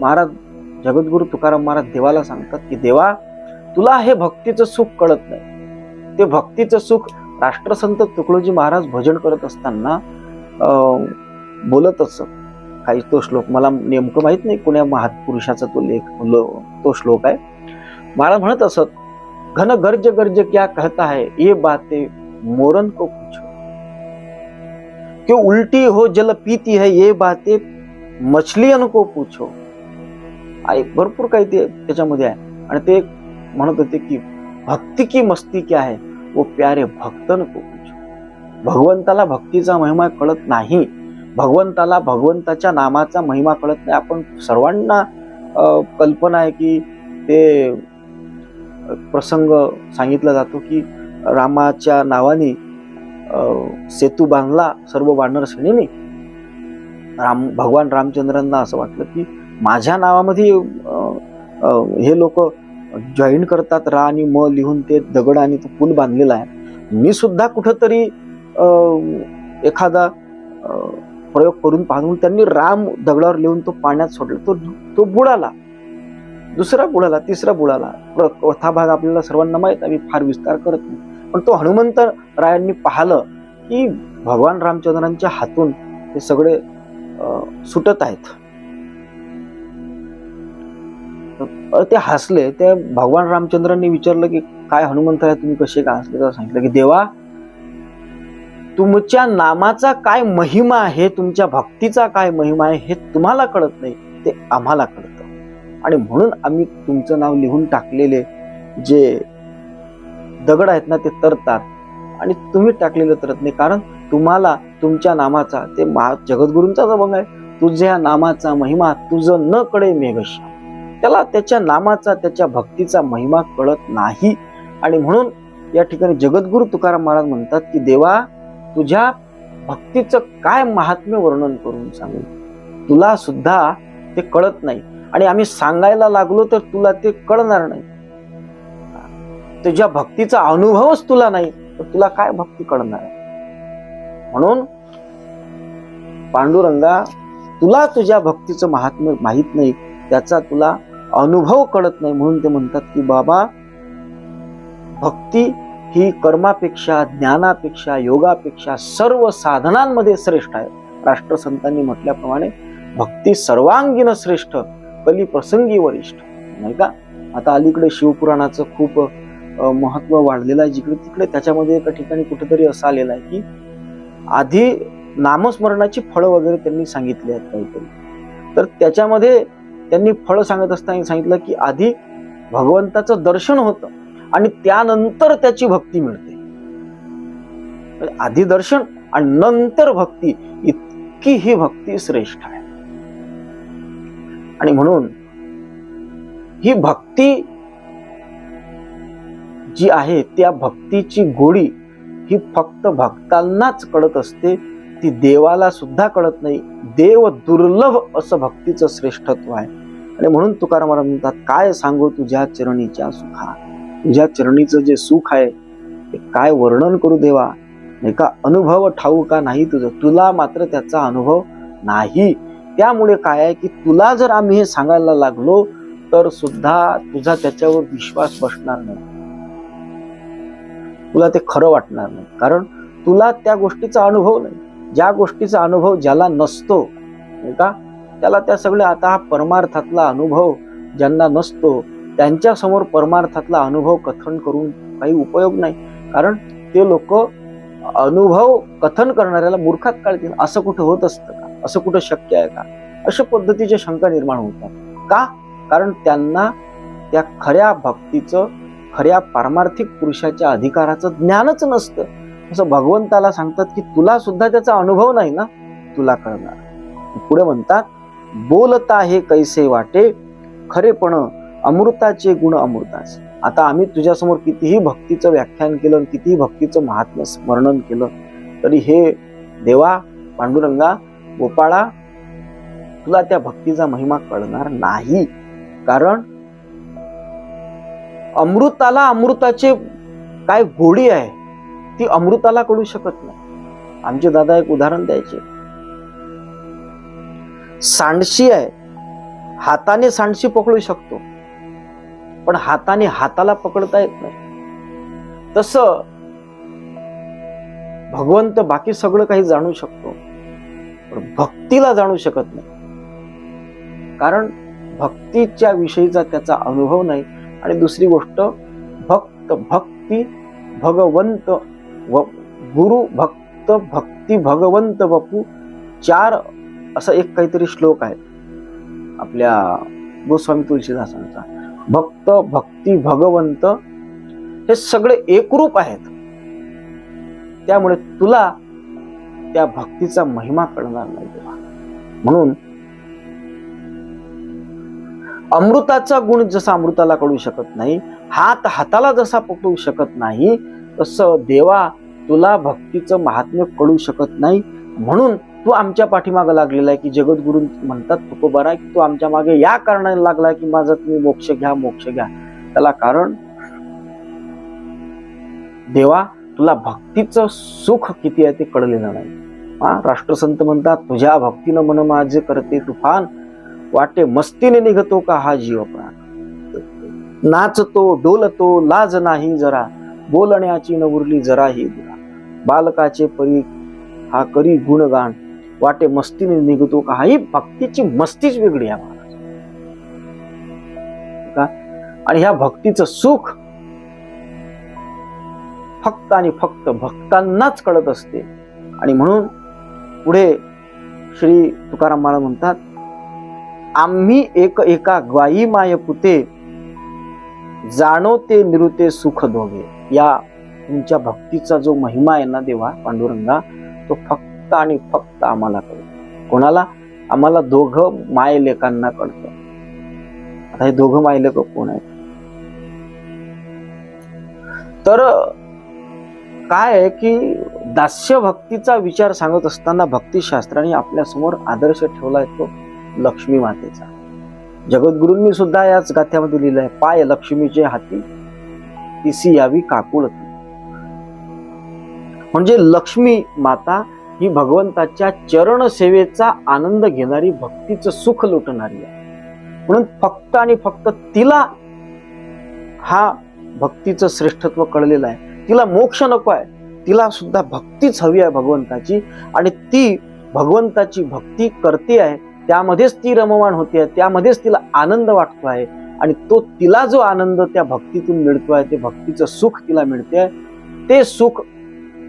महाराज जगद्गुरु तुकाराम महाराज देवाला सांगतात की देवा, तुला हे भक्तीचं सुख कळत नाही. ते भक्तीचं सुख राष्ट्रसंत तुकडोजी महाराज भजन करत असताना बोलत असत. काही तो श्लोक मला नेमकं माहित नाही, कोण्या महापुरुषाचा तो श्लोक आहे. महाराज म्हणत असत, घन गर्ज गर्ज क्या कहता है, ये बातें मोरन को पूछो. क्यों उल्टी हो जल पीती है ये बातें मछलियन को पूछो. आई भरपूर काही ते त्याच्यामध्ये आहे. आणि ते म्हणत होते की भक्ती की मस्ती क्या है वो प्यारे भक्तन को पूछो. भगवंताला भक्तीचा महिमा कळत नाही, भगवंताला भगवंताच्या नामाचा महिमा कळत नाही. आपण सर्वांना कल्पना आहे की ते प्रसंग सांगितला जातो की रामाच्या नावाने सेतू बांधला सर्व वानर सेनेने. भगवान रामचंद्रांना असं वाटलं की माझ्या नावामध्ये हे लोक जॉईन करतात, रा आणि म लिहून ते दगड आणि तो पूल बांधलेला आहे, मी सुद्धा कुठंतरी एखादा प्रयोग करून पाहून त्यांनी राम दगडावर लिहून तो पाण्यात सोडला. तो बुडाला, दुसरा बुडाला, तिसरा बुडाला. कथा भाग आपल्याला सर्वांना माहित आहे, मी फार विस्तार करत नाही. पण तो हनुमंत रायांनी पाहिलं की भगवान रामचंद्रांच्या हातून हे सगळे सुटत आहेत. ते हसले. ते भगवान रामचंद्रांनी विचारलं की काय हनुमंत राय तुम्ही कसे का हसले? तर सांगितलं की देवा, तुमच्या नामाचा काय महिमा आहे, तुमच्या भक्तीचा काय महिमा आहे हे तुम्हाला कळत नाही, ते आम्हाला कळतं. आणि म्हणून आम्ही तुमचं नाव लिहून टाकलेले जे दगड आहेत ना ते तरतात, आणि तुम्ही टाकलेलं तरत नाही. कारण तुम्हाला तुमच्या नामाचा, ते जगद्गुरूंचाच अभंग आहे, तुझ्या नामाचा महिमा तुझं न कळे मेघश्याम. त्याला त्याच्या नामाचा, त्याच्या भक्तीचा महिमा कळत नाही. आणि म्हणून या ठिकाणी जगद्गुरु तुकाराम महाराज म्हणतात की देवा, तुझ्या भक्तीचं काय महात्म्य वर्णन करून सांगू, तुला सुद्धा ते कळत नाही. आणि आम्ही सांगायला लागलो तर तुला ते कळणार नाही. तुझ्या भक्तीचा अनुभवच तुला नाही तर तुला काय भक्ती कळणार आहे? म्हणून पांडुरंगा, तुला तुझ्या भक्तीचं महात्म्य माहित नाही, त्याचा तुला अनुभव कळत नाही. म्हणून ते म्हणतात की बाबा, भक्ती ही कर्मापेक्षा, ज्ञानापेक्षा, योगापेक्षा सर्व साधनांमध्ये श्रेष्ठ आहे. राष्ट्रसंतांनी म्हटल्याप्रमाणे भक्ती सर्वांगीण श्रेष्ठ, कली प्रसंगी वरिष्ठ, नाही का? आता अलीकडे शिवपुराणाचं खूप महत्व वाढलेलं आहे जिकडे तिकडे. त्याच्यामध्ये एका ठिकाणी कुठेतरी असं आलेलं आहे की आधी नामस्मरणाची फळं वगैरे त्यांनी सांगितली आहेत काहीतरी. तर त्याच्यामध्ये त्यांनी फळं सांगत असताना सांगितलं की आधी भगवंताचं दर्शन होतं आणि त्यानंतर त्याची भक्ती मिळते. आधी दर्शन आणि नंतर भक्ती, इतकी ही भक्ती श्रेष्ठ आहे. आणि म्हणून ही भक्ती जी आहे, त्या भक्तीची गोडी ही फक्त भक्तांनाच कळत असते, ती देवाला सुद्धा कळत नाही. देव दुर्लभ असं भक्तीचं श्रेष्ठत्व आहे. आणि म्हणून तुकाराम महाराज म्हणतात, काय सांगू तुझ्या चरणीच्या सुखा. तुझ्या चरणीचं जे सुख आहे ते काय वर्णन करू देवा, नाही का? अनुभव ठाऊका नाही तुझं, तुला मात्र त्याचा अनुभव नाही. त्यामुळे काय आहे की तुला जर आम्ही हे सांगायला लागलो तर सुद्धा तुझा त्याच्यावर विश्वास बसणार नाही, तुला ते खरं वाटणार नाही. कारण तुला त्या गोष्टीचा अनुभव नाही. ज्या गोष्टीचा अनुभव ज्याला नसतो, नाही का, त्याला त्या सगळ्या, आता हा परमार्थातला अनुभव ज्यांना नसतो त्यांच्या समोर परमार्थातला अनुभव कथन करून काही उपयोग नाही. कारण ते लोक अनुभव कथन करणाऱ्याला मूर्खात काढतील. असं कुठं होत असतं का? असं कुठं शक्य आहे का? अशा पद्धतीच्या शंका निर्माण होतात. का? कारण त्यांना त्या खऱ्या भक्तीचं, खऱ्या पारमार्थिक पुरुषाच्या अधिकाराचं ज्ञानच नसतं. असं भगवंताला सांगतात की तुला सुद्धा त्याचा अनुभव नाही ना, तुला कळणार. पुढे म्हणतात, बोलता हे कैसे वाटे खरेपण अमृताचे गुण अमृताचे. आता आम्ही तुझ्यासमोर कितीही भक्तीचं व्याख्यान केलं, कितीही भक्तीचं महात्म्य वर्णन केलं, तरी हे देवा, पांडुरंगा, गोपाळा, तुला त्या भक्तीचा महिमा कळणार नाही. कारण अमृताला, अमृताचे काय गोडी आहे ती अमृताला कळू शकत नाही. आमचे दादा एक उदाहरण द्यायचे, सांडशी आहे, हाताने सांडशी पकडू शकतो पण हाताने हाताला पकडता येत नाही. तसं भगवंत बाकी सगळं काही जाणू शकतो पण भक्तीला जाणू शकत नाही. कारण भक्तीच्या विषयीचा त्याचा अनुभव नाही. आणि दुसरी गोष्ट, भक्त, भक्ती, भगवंत व गुरु भक्त भक्त भक्ती भगवंत बपू, 4 असा एक काहीतरी श्लोक आहे आपल्या गोस्वामी तुलसीदासांचा. भक्त भक्ती भगवंत हे सगळे एकरूप आहेत. त्यामुळे तुला त्या भक्तीचा महिमा कळणार नाही तेव्हा. म्हणून अमृताचा गुण जसा अमृताला कळू शकत नाही, हात हाताला जसा पकडू शकत नाही, तसं देवा तुला भक्तीचं महात्म्य कळू शकत नाही. म्हणून तू आमच्या पाठीमागे लागलेला आहे. की जगद्गुरू म्हणतात तुकोबारा की तू आमच्या मागे या कारणाने लागला की माझा तुम्ही मोक्ष घ्या मोक्ष घ्या. त्याला कारण देवा तुला भक्तीचं सुख किती आहे ते कळलेलं नाही. राष्ट्रसंत म्हणतात तुझ्या भक्तीनं मन माझे करते तुफान, वाटे मस्तीने निघतो का हा जीव प्राण. नाचतो डोलतो लाज नाही जरा, बोलण्याची न उरली जराही दुरा. बालकाचे परी हा करी गुणगान, वाटे मस्तीने निघतो का. ही भक्तीची मस्तीच वेगळी आहे महाराज. आणि ह्या भक्तीचं सुख फक्त आणि फक्त भक्तांनाच कळत असते. आणि म्हणून पुढे श्री तुकाराम महाराज म्हणतात, आम्ही एक एका ग्वाई माय पुते, जाणो ते निरुते सुख दोघे. या तुमच्या भक्तीचा जो महिमा आहे ना देवा पांडुरंगा, तो फक्त आणि फक्त आम्हाला कळतो. कोणाला? आम्हाला दोघं माय लेकांना कळतं. आता हे दोघं माय लेक कोण आहेत? तर काय आहे की दास्य भक्तीचा विचार सांगत असताना भक्तिशास्त्राने आपल्या समोर आदर्श ठेवलाय तो लक्ष्मी मातेचा. जगद्गुरूंनी सुद्धा याच गाथ्यामध्ये लिहिलंय, पाय लक्ष्मीचे हाती तिसी यावी काकुळती. म्हणजे लक्ष्मी माता ही भगवंताच्या चरण सेवेचा आनंद घेणारी, भक्तीचं सुख लुटणारी आहे. म्हणून फक्त आणि फक्त तिला हा भक्तीचं श्रेष्ठत्व कळलेलं आहे. तिला मोक्ष नको आहे, तिला सुद्धा भक्तीच हवी आहे भगवंताची. आणि ती भगवंताची भक्ती करते आहे, त्यामध्येच ती रममाण होते, त्यामध्येच तिला आनंद वाटतो आहे. आणि तो तिला जो आनंद त्या भक्तीतून मिळतो आहे, ते भक्तीचं सुख तिला मिळते आहे. ते सुख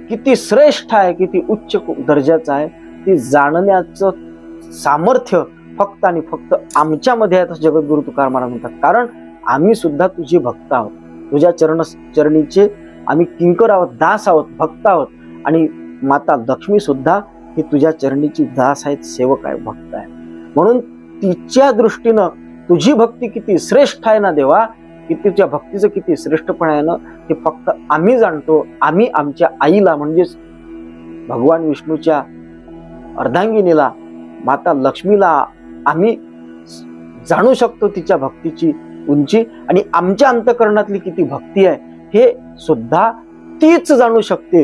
किती श्रेष्ठ आहे, किती उच्च दर्जाचं आहे, ते जाणण्याचं सामर्थ्य फक्त आणि फक्त आमच्यामध्ये आहे, असं जगद्गुरु तुकाराम महाराज म्हणतात. कारण आम्ही सुद्धा तुझे भक्त आहोत, तुझ्या चरणीचे आम्ही किंकर आहोत, दास आहोत, भक्त आहोत. आणि माता लक्ष्मी सुद्धा ही तुझ्या चरणीची दास आहेत, सेवक आहे, भक्त आहे. म्हणून तिच्या दृष्टीनं तुझी भक्ती किती श्रेष्ठ आहे ना देवा, किती तुझ्या भक्तीचं किती श्रेष्ठपण आहे ना, हे फक्त आम्ही जाणतो. आम्ही आमच्या आईला म्हणजेच भगवान विष्णूच्या अर्धांगिनीला माता लक्ष्मीला आम्ही जाणू शकतो तिच्या भक्तीची उंची. आणि आमच्या अंतःकरणातली किती भक्ती आहे हे सुद्धा तीच जाणू शकते,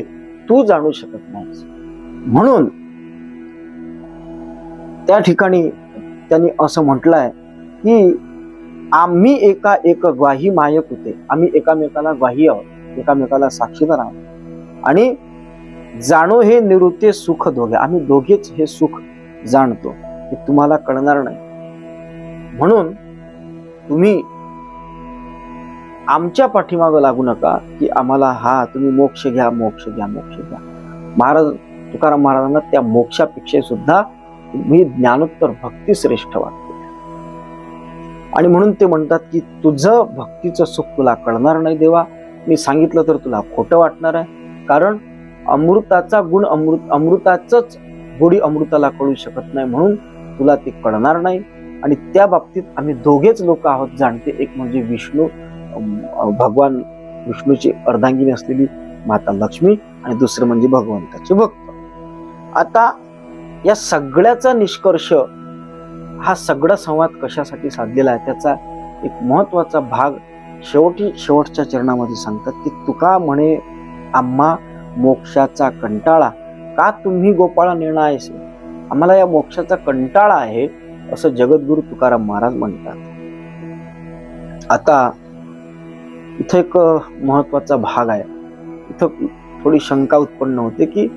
तू जाणू शकत नाहीस. म्हणून त्या ठिकाणी त्यांनी असं म्हटलंय की आम्ही एका एक ग्वाही मायक होते, आम्ही एकामेकाला ग्वाही आहोत, एकामेकाला साक्षीदार आहोत. आणि जाणो हे निवृत्ते सुख दोघे, आम्ही दोघेच हे सुख जाणतो, हे तुम्हाला कळणार नाही. म्हणून तुम्ही आमच्या पाठीमागं लागू नका की आम्हाला हा तुम्ही मोक्ष घ्या मोक्ष घ्या मोक्ष घ्या. महाराज तुकाराम महाराजांना त्या मोक्षापेक्षा सुद्धा तुम्ही ज्ञानोत्तर भक्ती श्रेष्ठ वाटते. आणि म्हणून ते म्हणतात की तुझं भक्तीचं सुख तुला कळणार नाही देवा, मी सांगितलं तर तुला खोटं वाटणार आहे. कारण अमृताचा गुण अमृताचंच गोडी अमृताला कळू शकत नाही, म्हणून तुला ते कळणार नाही. आणि त्या बाबतीत आम्ही दोघेच लोक आहोत जाणते, एक म्हणजे विष्णू भगवान विष्णूची अर्धांगिनी असलेली माता लक्ष्मी, आणि दुसरं म्हणजे भगवंताचे भक्त. आता या सगळ्याचा निष्कर्ष हा सगळा संवाद कशासाठी साधलेला आहे त्याचा एक महत्वाचा भाग शेवटच्या चरणामध्ये सांगतात की तुका म्हणे आम्हा मोक्षाचा कंटाळा, का तुम्ही गोपाळा नेणायसे. आम्हाला या मोक्षाचा कंटाळा आहे असं जगद्गुरु तुकाराम महाराज म्हणतात. आता इथं एक महत्वाचा भाग आहे, इथं थोडी शंका उत्पन्न होते की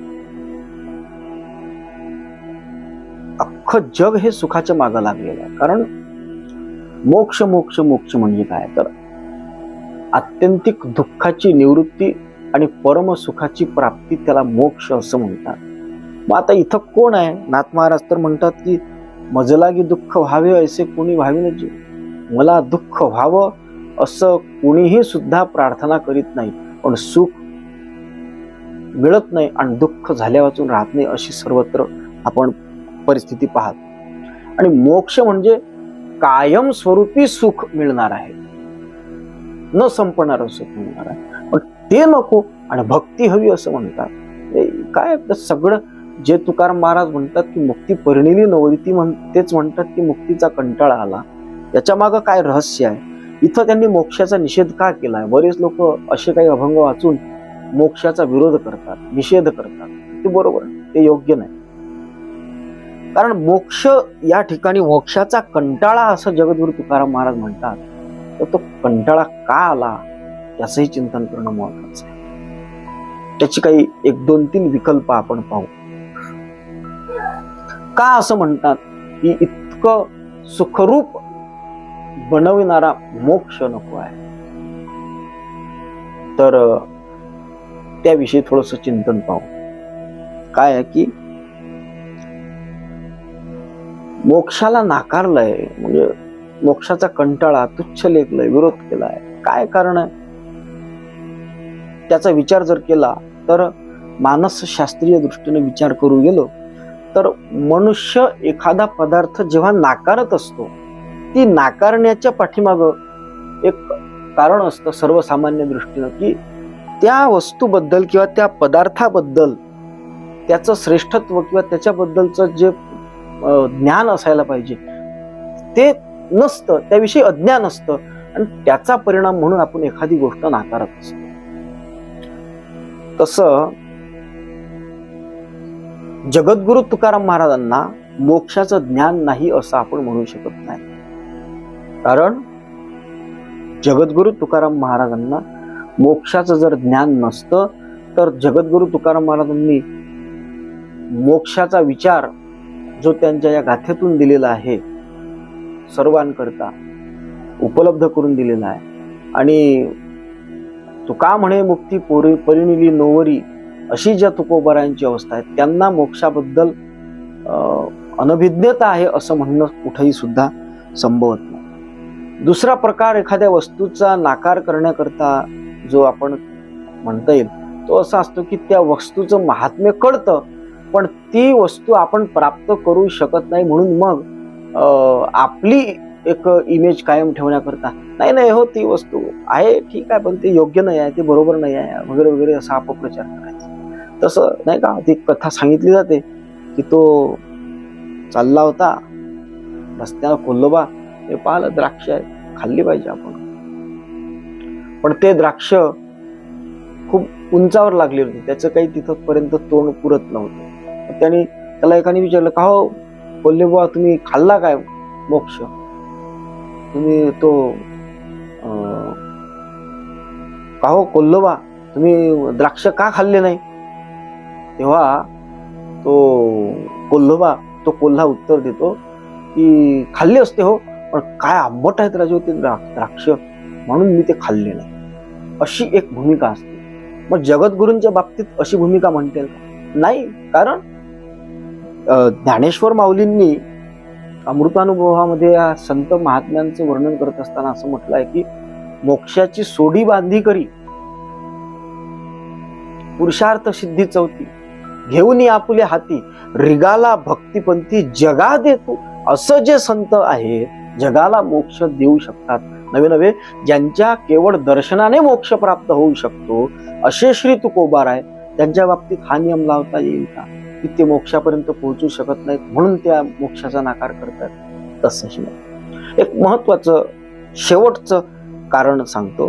अख्खं जग हे सुखाच्या मागे लागलेलं आहे. कारण मोक्ष मोक्ष मोक्ष म्हणजे काय, तर आत्यंतिक दुःखाची निवृत्ती आणि परम सुखाची प्राप्ती त्याला मोक्ष असं म्हणतात. मग आता इथं कोण आहे? नाथ महाराज तर म्हणतात की मजलागी दुःख व्हावे ऐसे कोणी व्हावे न जीव. मला दुःख व्हावं असं कोणीही सुद्धा प्रार्थना करीत नाही, पण सुख मिळत नाही आणि दुःख झाल्या वाचून राहत नाही, अशी सर्वत्र आपण परिस्थिती पाहत. आणि मोक्ष म्हणजे कायम स्वरूपी सुख मिळणार आहे, न संपणार सुख मिळणार आहे. पण ते नको आणि भक्ती हवी असं म्हणतात. काय सगळं जे तुकाराम महाराज म्हणतात की मुक्ती परिणिली नवरी, तेच म्हणतात की मुक्तीचा कंटाळा आला. याच्या मागं काय रहस्य आहे? इथं त्यांनी मोक्षाचा निषेध का केलाय? बरेच लोक असे काही अभंग वाचून मोक्षाचा विरोध करतात, निषेध करतात. ते बरोबर आहे, ते योग्य नाही. कारण मोक्ष या ठिकाणी मोक्षाचा कंटाळा असं जगद्गुरु तुकाराम महाराज म्हणतात. तर तो कंटाळा का आला याचंही चिंतन करणं महत्वाचं आहे. त्याची काही 1, 2, 3 विकल्प आपण पाहू. का असं म्हणतात की इतकं सुखरूप बनविणारा मोक्ष नको आहे? तर त्याविषयी थोडस चिंतन पाहू. काय आहे की मोक्षाला नाकारलंय, म्हणजे मोक्षाचा कंटाळा, तुच्छ लेखलंय, विरोध केलाय. काय कारण आहे? त्याचा विचार जर केला तर मानसशास्त्रीय दृष्टीने विचार करू गेलो तर मनुष्य एखादा पदार्थ जेव्हा नाकारत असतो, ती नाकारण्याच्या पाठीमाग एक कारण असतं सर्वसामान्य दृष्टीनं, की त्या वस्तूबद्दल किंवा त्या पदार्थाबद्दल त्याचं श्रेष्ठत्व किंवा त्याच्याबद्दलचं जे ज्ञान असायला पाहिजे ते नसतं, त्याविषयी अज्ञान असतं आणि त्याचा परिणाम म्हणून आपण एखादी गोष्ट नाकारत असतो. तसं जगद्गुरु तुकाराम महाराजांना मोक्षाचं ज्ञान नाही असं आपण म्हणू शकत नाही. कारण जगद्गुरु तुकाराम महाराजांना मोक्षाचं जर ज्ञान नसतं तर जगद्गुरु तुकाराम महाराजांनी मोक्षाचा विचार जो त्यांच्या या गाथेतून दिलेला आहे, सर्वांकरता उपलब्ध करून दिलेला आहे. आणि तुका म्हणे मुक्ती परिणिली नोवरी, अशी ज्या तुकोबारायांची अवस्था आहे त्यांना मोक्षाबद्दल अनभिज्ञता आहे असं म्हणणं कुठेही सुद्धा संभवत नाही. दुसरा प्रकार एखाद्या वस्तूचा नाकार करण्याकरता जो आपण म्हणता येईल तो असा असतो की त्या वस्तूचं महात्म्य कळतं पण ती वस्तू आपण प्राप्त करू शकत नाही, म्हणून मग आपली एक इमेज कायम ठेवण्याकरता नाही हो ती वस्तू आहे ठीक आहे पण ते योग्य नाही आहे, ते बरोबर नाही आहे वगैरे वगैरे असा अपप्रचार करायचा. तसं नाही का, ती कथा सांगितली जाते की तो चालला होता रस्त्याला, कोल्होबा हे पाहिलं द्राक्ष आहे, खाल्ली पाहिजे आपण, पण ते द्राक्ष खूप उंचावर लागले होते, त्याचं काही तिथपर्यंत तोंड पुरत नव्हतं. त्याला एकाने विचारलं, का हो कोल्हेबा तुम्ही खाल्ला काय मोक्ष, तुम्ही तो का हो कोल्होबा तुम्ही द्राक्ष का खाल्ले नाही? तेव्हा तो कोल्हा उत्तर देतो की खाल्ले असते हो, पण काय आंबट आहेत राजे होते द्राक्ष, म्हणून मी ते खाल्ले नाही. अशी एक भूमिका असते. मग जगद्गुरूंच्या बाबतीत अशी भूमिका म्हणता येईल का? नाही. कारण ज्ञानेश्वर माऊलींनी अमृतानुभवामध्ये या संत महात्म्यांचं वर्णन करत असताना असं म्हटलं आहे की मोक्षाची सोडी बांधी करी पुरुषार्थ सिद्धी चौथी, घेऊन आपुले हाती रिगाला भक्तिपंथी जगा देतो. असं जे संत आहेत जगाला मोक्ष देऊ शकतात, नवे नवे ज्यांच्या केवळ दर्शनाने मोक्ष प्राप्त होऊ शकतो, असे श्री तुकोबाराय, त्यांच्या बाबतीत हा नियम लावता येईल का की ते मोक्षापर्यंत पोहोचू शकत नाहीत म्हणून त्या मोक्षाचा नाकार करतात? तसंच नाही. एक महत्वाचं शेवटचं कारण सांगतो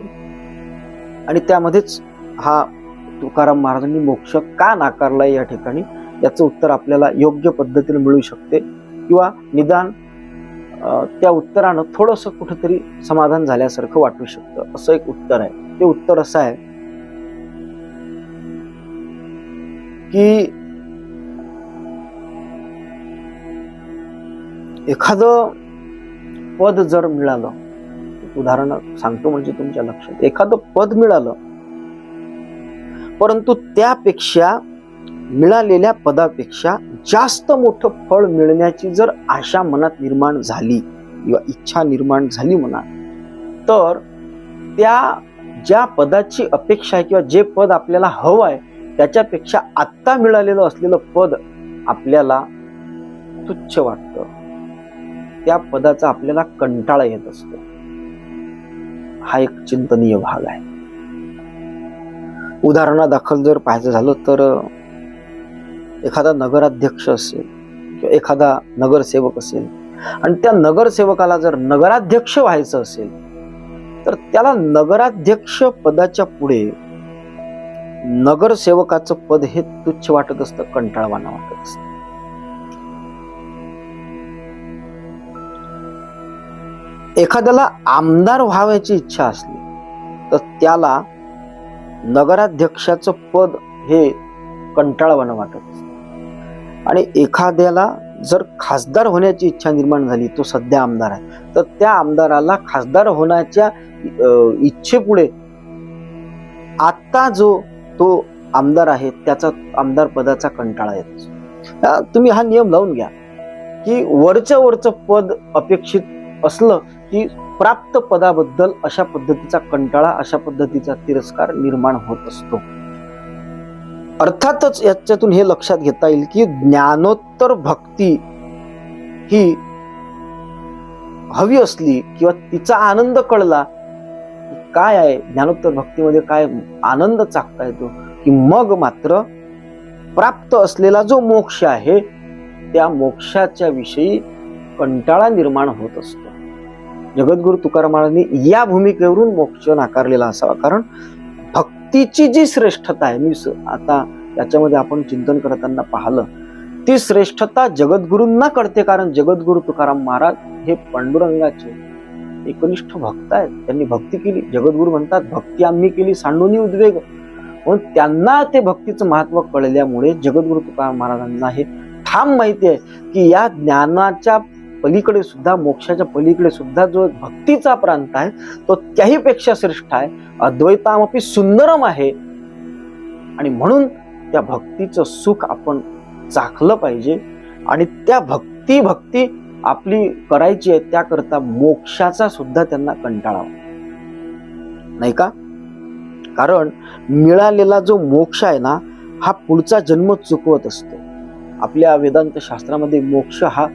आणि त्यामध्येच हा तुकाराम महाराजांनी मोक्ष का नाकारलाय या ठिकाणी याचं उत्तर आपल्याला योग्य पद्धतीने मिळू शकते, किंवा निदान त्या उत्तरानं थोडंसं कुठेतरी समाधान झाल्यासारखं वाटू शकतं. असं एक उत्तर आहे. ते उत्तर असं आहे की एखादं पद जर मिळालं, उदाहरण सांगतो म्हणजे तुमच्या लक्षात, एखादं पद मिळालं परंतु त्यापेक्षा मिळालेल्या पदापेक्षा जास्त मोठं फळ मिळण्याची जर आशा मनात निर्माण झाली किंवा इच्छा निर्माण झाली मनात, तर त्या ज्या पदाची अपेक्षा आहे किंवा जे पद आपल्याला हवं आहे त्याच्यापेक्षा आत्ता मिळालेलं असलेलं पद आपल्याला तुच्छ वाटतं, त्या पदाचा आपल्याला कंटाळा येत असतो. हा एक चिंतनीय भाग आहे. उदाहरणादाखल जर पाहायचं झालं तर एखादा नगराध्यक्ष असेल किंवा एखादा नगरसेवक असेल आणि त्या नगरसेवकाला जर नगराध्यक्ष व्हायचं असेल तर त्याला नगराध्यक्ष पदाच्या पुढे नगरसेवकाचं पद हे तुच्छ वाटत असतं, कंटाळवाणं वाटत असतं. एखाद्याला आमदार व्हावयाची इच्छा असली तर त्याला नगराध्यक्षाचं पद हे कंटाळवाणं वाटत असतं. आणि एखाद्याला जर खासदार होण्याची इच्छा निर्माण झाली, तो सध्या आमदार आहे, तर त्या आमदाराला खासदार होण्याच्या इच्छेपुढे आता जो तो आमदार आहे त्याचा आमदार पदाचा कंटाळा येतो. तुम्ही हा नियम लावून घ्या की वरचं पद अपेक्षित असलं की प्राप्त पदाबद्दल अशा पद्धतीचा कंटाळा, अशा पद्धतीचा तिरस्कार निर्माण होत असतो. अर्थातच याच्यातून हे लक्षात घेता येईल की ज्ञानोत्तर भक्ती ही हवी असली किंवा तिचा आनंद कळला, काय आहे ज्ञानोत्तर भक्तीमध्ये काय आनंद चाकता येतो, की मग मात्र प्राप्त असलेला जो मोक्ष आहे त्या मोक्षाच्या विषयी कंटाळा निर्माण होत असतो. जगद्गुरु तुकाराम महाराजांनी या भूमिकेवरून मोक्ष नाकारलेला असावा. कारण भक्तीची जी श्रेष्ठता आहे, मी आता याच्यामध्ये आपण चिंतन करताना पाहिलं, ती श्रेष्ठता जगद्गुरूंना कळते. कारण जगद्गुरु तुकाराम महाराज हे पांडुरंगाचे एकनिष्ठ भक्त आहेत. त्यांनी भक्ती केली. जगद्गुरु म्हणतात भक्ती आम्ही केली सांडूनी उद्वेग. म्हणून त्यांना ते भक्तीचं महत्व कळल्यामुळे जगद्गुरु तुकाराम महाराजांना हे ठाम माहिती आहे की या ज्ञानाच्या पलीकडे सुद्धा, मोक्षाच्या पलीकडे सुद्धा जो भक्तीचा प्रांत आहे तो त्याही पेक्षा श्रेष्ठ आहे. अद्वैतामपि सुंदरम आहे. आणि म्हणून त्या भक्तीचं सुख आपण चाखलं पाहिजे. आणि त्या भक्ती आपली करायची आहे त्याकरता मोक्षाचा सुद्धा त्यांना कंटाळा नाही का. कारण मिळालेला जो मोक्ष आहे ना, हा पुढचा जन्म चुकवत असतो. आपल्या वेदांत शास्त्रामध्ये मोक्ष हा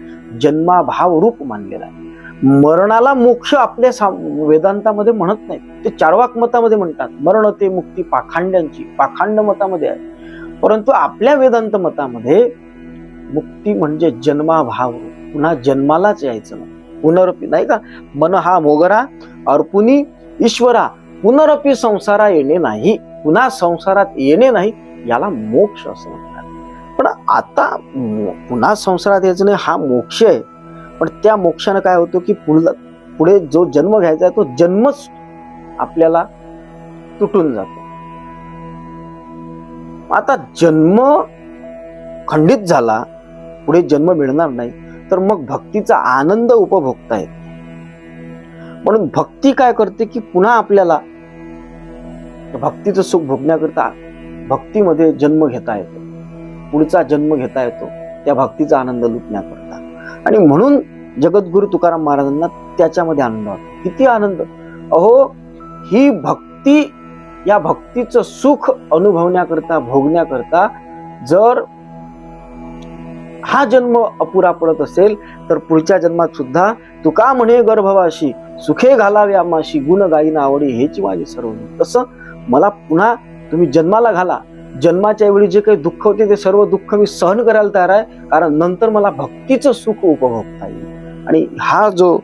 जन्माभाव रूप मानलेला आहे. मरणाला मोक्ष आपल्या वेदांतामध्ये म्हणत नाही, ते चार्वाक मतामध्ये म्हणतात. मरण ते मुक्ती पाखांड्यांची, पाखांड मतामध्ये आहे. परंतु आपल्या वेदांत मतामध्ये मुक्ती म्हणजे जन्माभाव, पुन्हा जन्मालाच यायचं नाही, पुनरपी नाही का. मन हा मोगरा अर्पुनी ईश्वरा, पुनरपी संसारा येणे नाही, पुन्हा संसारात येणे नाही, याला मोक्ष असं म्हणतात. पण आता पुन्हा संसारात यायचं नाही हा मोक्ष आहे. पण त्या मोक्षानं काय होतं की पुढे जो जन्म घ्यायचा आहे तो जन्मच आपल्याला तुटून जातो. आता जन्म खंडित झाला, पुढे जन्म मिळणार नाही, तर मग भक्तीचा आनंद उपभोगता येतो. म्हणून भक्ती काय करते की पुन्हा आपल्याला भक्तीचं सुख भोगण्याकरता भक्तीमध्ये जन्म घेता येतो, पुढचा जन्म घेता येतो त्या भक्तीचा आनंद लुटण्याकरता. आणि म्हणून जगद्गुरु तुकाराम महाराजांना त्याच्यामध्ये आनंद होतो. किती आनंद! अहो, ही भक्ती, या भक्तीचं सुख अनुभवण्याकरता, भोगण्याकरता जर हा जन्म अपुरा पडत असेल तर पुढच्या जन्मात सुद्धा तुका म्हणे गर्भवाशी सुखे घालावे आमाशी, गुण गायीना आवडी हेची माझी सर्व. तसं मला पुन्हा तुम्ही जन्माला घाला, जन्माच्या वेळी जे काही दुःख होते ते सर्व दुःख मी सहन करायला तयार आहे, कारण नंतर मला भक्तीचं सुख उपभोगता येईल. आणि हा जो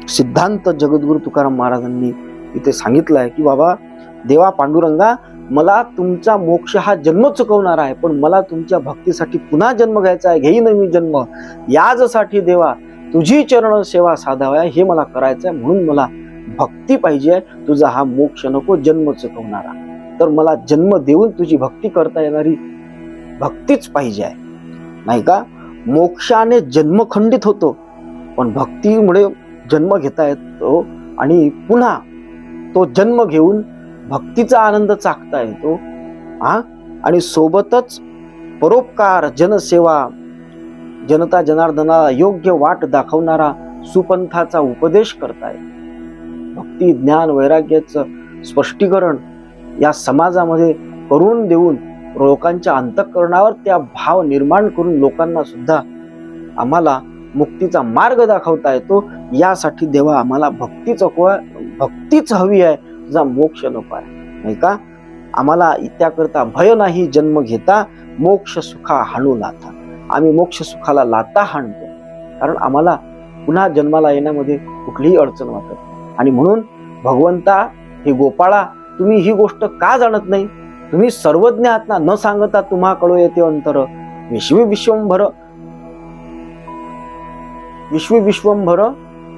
सिद्धांत जगद्गुरु तुकाराम महाराजांनी इथे सांगितला आहे की बाबा देवा पांडुरंगा, मला तुमचा मोक्ष हा जन्म चुकवणार आहे, पण मला तुमच्या भक्तीसाठी पुन्हा जन्म घ्यायचा आहे, घेईन मी जन्म. याजसाठी देवा तुझी चरण सेवा साधाव्या हे मला करायचं आहे. म्हणून मला भक्ती पाहिजे, तुझा हा मोक्ष नको जन्म चुकवणारा. तर मला जन्म देऊन तुझी भक्ती करता येणारी भक्तीच पाहिजे आहे, नाही का. मोक्षाने जन्म खंडित होतो, पण भक्तीमुळे जन्म घेता येतो आणि पुन्हा तो जन्म घेऊन भक्तीचा आनंद चाकता येतो. आणि सोबतच परोपकार, जनसेवा, जनता जनार्दनाला योग्य वाट दाखवणारा सुपंथाचा उपदेश करताय. भक्ती, ज्ञान, वैराग्याचं स्पष्टीकरण या समाजामध्ये करून देऊन लोकांच्या अंतःकरणावर त्या भाव निर्माण करून लोकांना सुद्धा आम्हाला मुक्तीचा मार्ग दाखवता येतो. यासाठी देवा आम्हाला भक्तीच हवी आहे, तुझा मोक्ष नको आहे, नाही का? आम्हाला त्याकरता भय नाही जन्म घेता, मोक्ष सुखा हाणू लाथा. आम्ही मोक्ष सुखाला लाथा हाणतो, कारण आम्हाला पुन्हा जन्माला येण्यामध्ये कुठलीही अडचण वाटत. आणि म्हणून भगवंता, हे गोपाळा, तुम्ही ही गोष्ट का जाणत नाही? तुम्ही सर्वज्ञ आहात ना, न सांगता तुम्हा कळो येते अंतर. विश्वविश्वंभर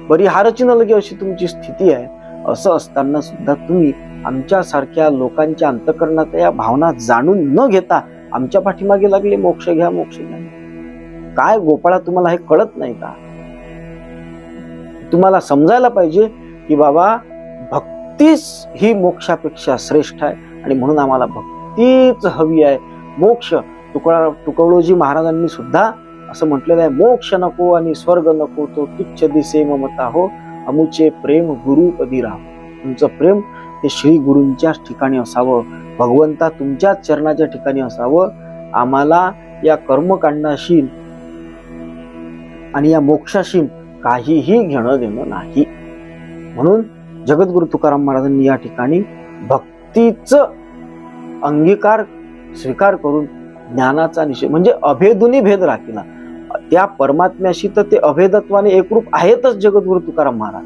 परिहारची न लगे अशी तुमची स्थिती आहे. असं असताना सुद्धा तुम्ही आमच्यासारख्या लोकांच्या अंतःकरणात या भावना जाणून न घेता आमच्या पाठीमागे लागले, मोक्ष घ्या, मोक्ष घ्या. काय गोपाळा, तुम्हाला हे कळत नाही का? तुम्हाला समजायला पाहिजे की बाबा, भक्तीच ही मोक्षापेक्षा श्रेष्ठ आहे, आणि म्हणून आम्हाला भक्तीच हवी आहे. मोक्ष, तुकडोजी महाराजांनी सुद्धा असं म्हटलेलं आहे, मोक्ष नको आणि स्वर्ग नको, तो तुच्छ दिसे ममता हो, अमुचे प्रेम गुरु पदी राहो. तुमचं प्रेम ते श्री गुरूंच्याच ठिकाणी असावं, भगवंता तुमच्याच चरणाच्या ठिकाणी असावं. आम्हाला या कर्मकांडाशी आणि या मोक्षाशी काहीही घेणं देणं नाही. म्हणून जगद्गुरु तुकाराम महाराजांनी या ठिकाणी भक्तीचं अंगीकार स्वीकार करून ज्ञानाचा निश्चय, म्हणजे अभेदुनी भेद राखिला. त्या परमात्म्याशी तर ते अभेदत्वाने एकरूप आहेतच जगद्गुरु तुकाराम महाराज.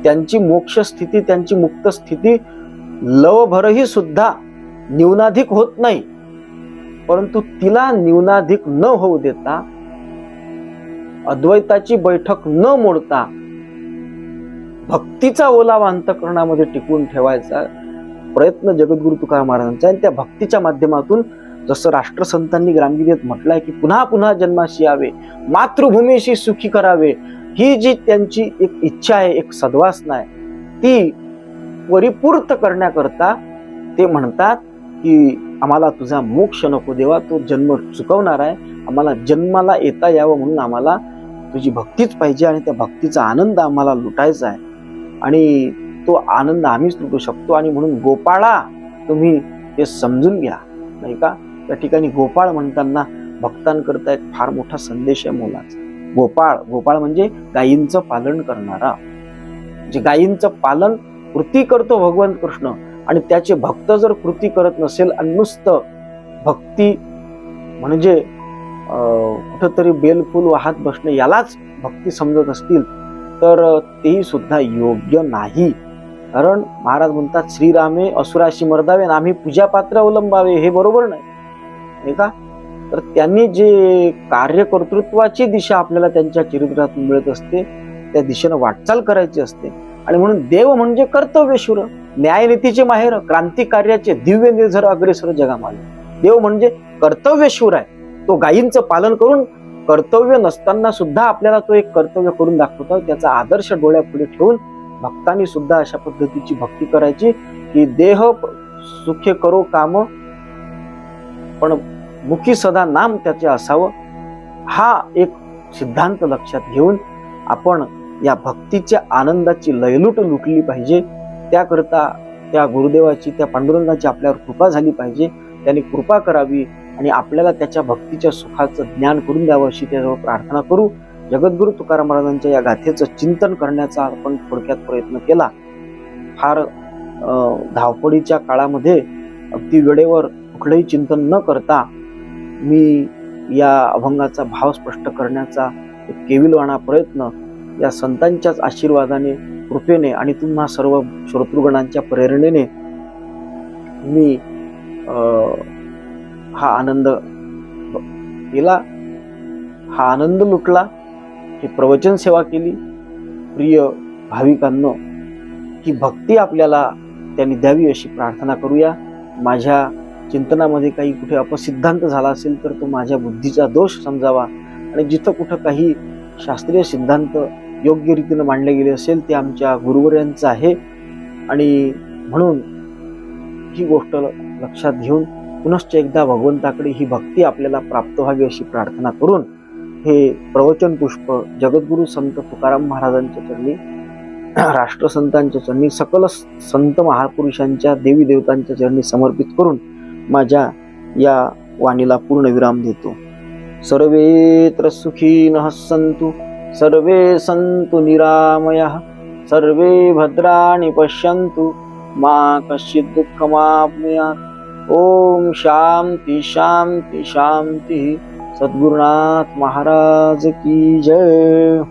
त्यांची मोक्ष स्थिती, त्यांची मुक्त स्थिती लवभरही सुद्धा न्यूनाधिक होत नाही, परंतु तिला न्यूनाधिक न होऊ देता, अद्वैताची बैठक न मोडता, भक्तीचा ओलावा अंतःकरणामध्ये टिकवून ठेवायचा प्रयत्न जगद्गुरु तुकाराम महाराजांचा. आणि त्या भक्तीच्या माध्यमातून, जसं राष्ट्रसंतांनी ग्रामगीतेत म्हटलंय की पुन्हा पुन्हा जन्माशी यावे, मातृभूमीशी सुखी करावे, ही जी त्यांची एक इच्छा आहे, एक सद्वासना आहे, ती परिपूर्ण करण्याकरता ते म्हणतात की आम्हाला तुझा मोक्ष नको देवा, तो जन्म चुकवणार आहे, आम्हाला जन्माला येता यावं म्हणून आम्हाला तुझी भक्तीच पाहिजे, आणि त्या भक्तीचा आनंद आम्हाला लुटायचा आहे, आणि तो आनंद आम्हीच लुटू शकतो. आणि म्हणून गोपाळा, तुम्ही हे समजून घ्या, नाही का? त्या ठिकाणी गोपाळ म्हणताना भक्तांकरता एक फार मोठा संदेश आहे मोलाचा. गोपाळ म्हणजे गायींचं पालन करणारा. जे गायींचं पालन कृती करतो भगवान कृष्ण, आणि त्याचे भक्त जर कृती करत नसेल आणि नुसतं भक्ती म्हणजे कुठंतरी बेलफूल वाहत बसणे यालाच भक्ती समजत असतील, तर तेही सुद्धा योग्य नाही. कारण महाराज म्हणतात, श्रीरामे असुराशी मर्दावे, आम्ही पूजा पात्र अवलंबावे, हे बरोबर नाही का? तर त्यांनी जे कार्यकर्तृत्वाची दिशा आपल्याला त्यांच्या चरित्रातून मिळत असते, त्या दिशेनं वाटचाल करायची असते. आणि म्हणून देव म्हणजे कर्तव्यशूर, न्यायनीतीचे माहेर, क्रांतिकार्याचे दिव्य निर्झर अग्रेसर जगामाले. देव म्हणजे कर्तव्यशूर आहे. तो गायींचं पालन करून, कर्तव्य नसताना सुद्धा आपल्याला तो एक कर्तव्य करून दाखवतो. त्याचा आदर्श डोळ्यापुढे ठेवून भक्तांनी सुद्धा अशा पद्धतीची भक्ती करायची की देह सुखे करो काम, पण मुखी सदा नाम त्याचे असावं. हा एक सिद्धांत लक्षात घेऊन आपण या भक्तीच्या आनंदाची लयलूट लुटली पाहिजे. त्याकरता त्या गुरुदेवाची, त्या पांडुरंगाची आपल्यावर कृपा झाली पाहिजे. त्यांनी कृपा करावी आणि आपल्याला त्याच्या भक्तीच्या सुखाचं ज्ञान करून द्यावं अशी त्याजवळ प्रार्थना करू. जगद्गुरु तुकाराम महाराजांच्या या गाथेचं चिंतन करण्याचा आपण थोडक्यात प्रयत्न केला. फार धावपळीच्या काळामध्ये अगदी वेळेवर कुठलंही चिंतन न करता मी या अभंगाचा भाव स्पष्ट करण्याचा एक केविलवाणा प्रयत्न या संतांच्याच आशीर्वादाने, कृपेने आणि तुम्हा सर्व श्रोतृगणांच्या प्रेरणेने मी हा आनंद केला, हा आनंद लुटला, ही प्रवचन सेवा केली. प्रिय भाविकांनो, ही भक्ती आपल्याला त्यांनी द्यावी अशी प्रार्थना करूया. माझ्या चिंतनामध्ये काही कुठे अपसिद्धांत झाला असेल तर तो माझ्या बुद्धीचा दोष समजावा, आणि जिथं कुठं काही शास्त्रीय सिद्धांत योग्य रीतीने मांडले गेले असेल ते आमच्या गुरुवर्यांचं आहे. आणि म्हणून ही गोष्ट लक्षात घेऊन पुनश्च एकदा भगवंताकडे ही भक्ती आपल्याला प्राप्त व्हावी अशी प्रार्थना करून हे प्रवचन पुष्प जगद्गुरु संत तुकाराम महाराजांच्या चरणी, राष्ट्रसंतांच्या चरणी, सकल संत महापुरुषांच्या देवी देवतांच्या चरणी समर्पित करून माझ्या या वाणीला पूर्ण विराम देतो. सर्वेत्र सुखीनः सन्तु, सर्वे सन्तु निरामयाः, सर्वे भद्राणि पश्यन्तु, मा कश्चित् दुःखमाप्नुयात्. ओम शांति शांति शांति. सद्गुरुनाथ महाराज की जय.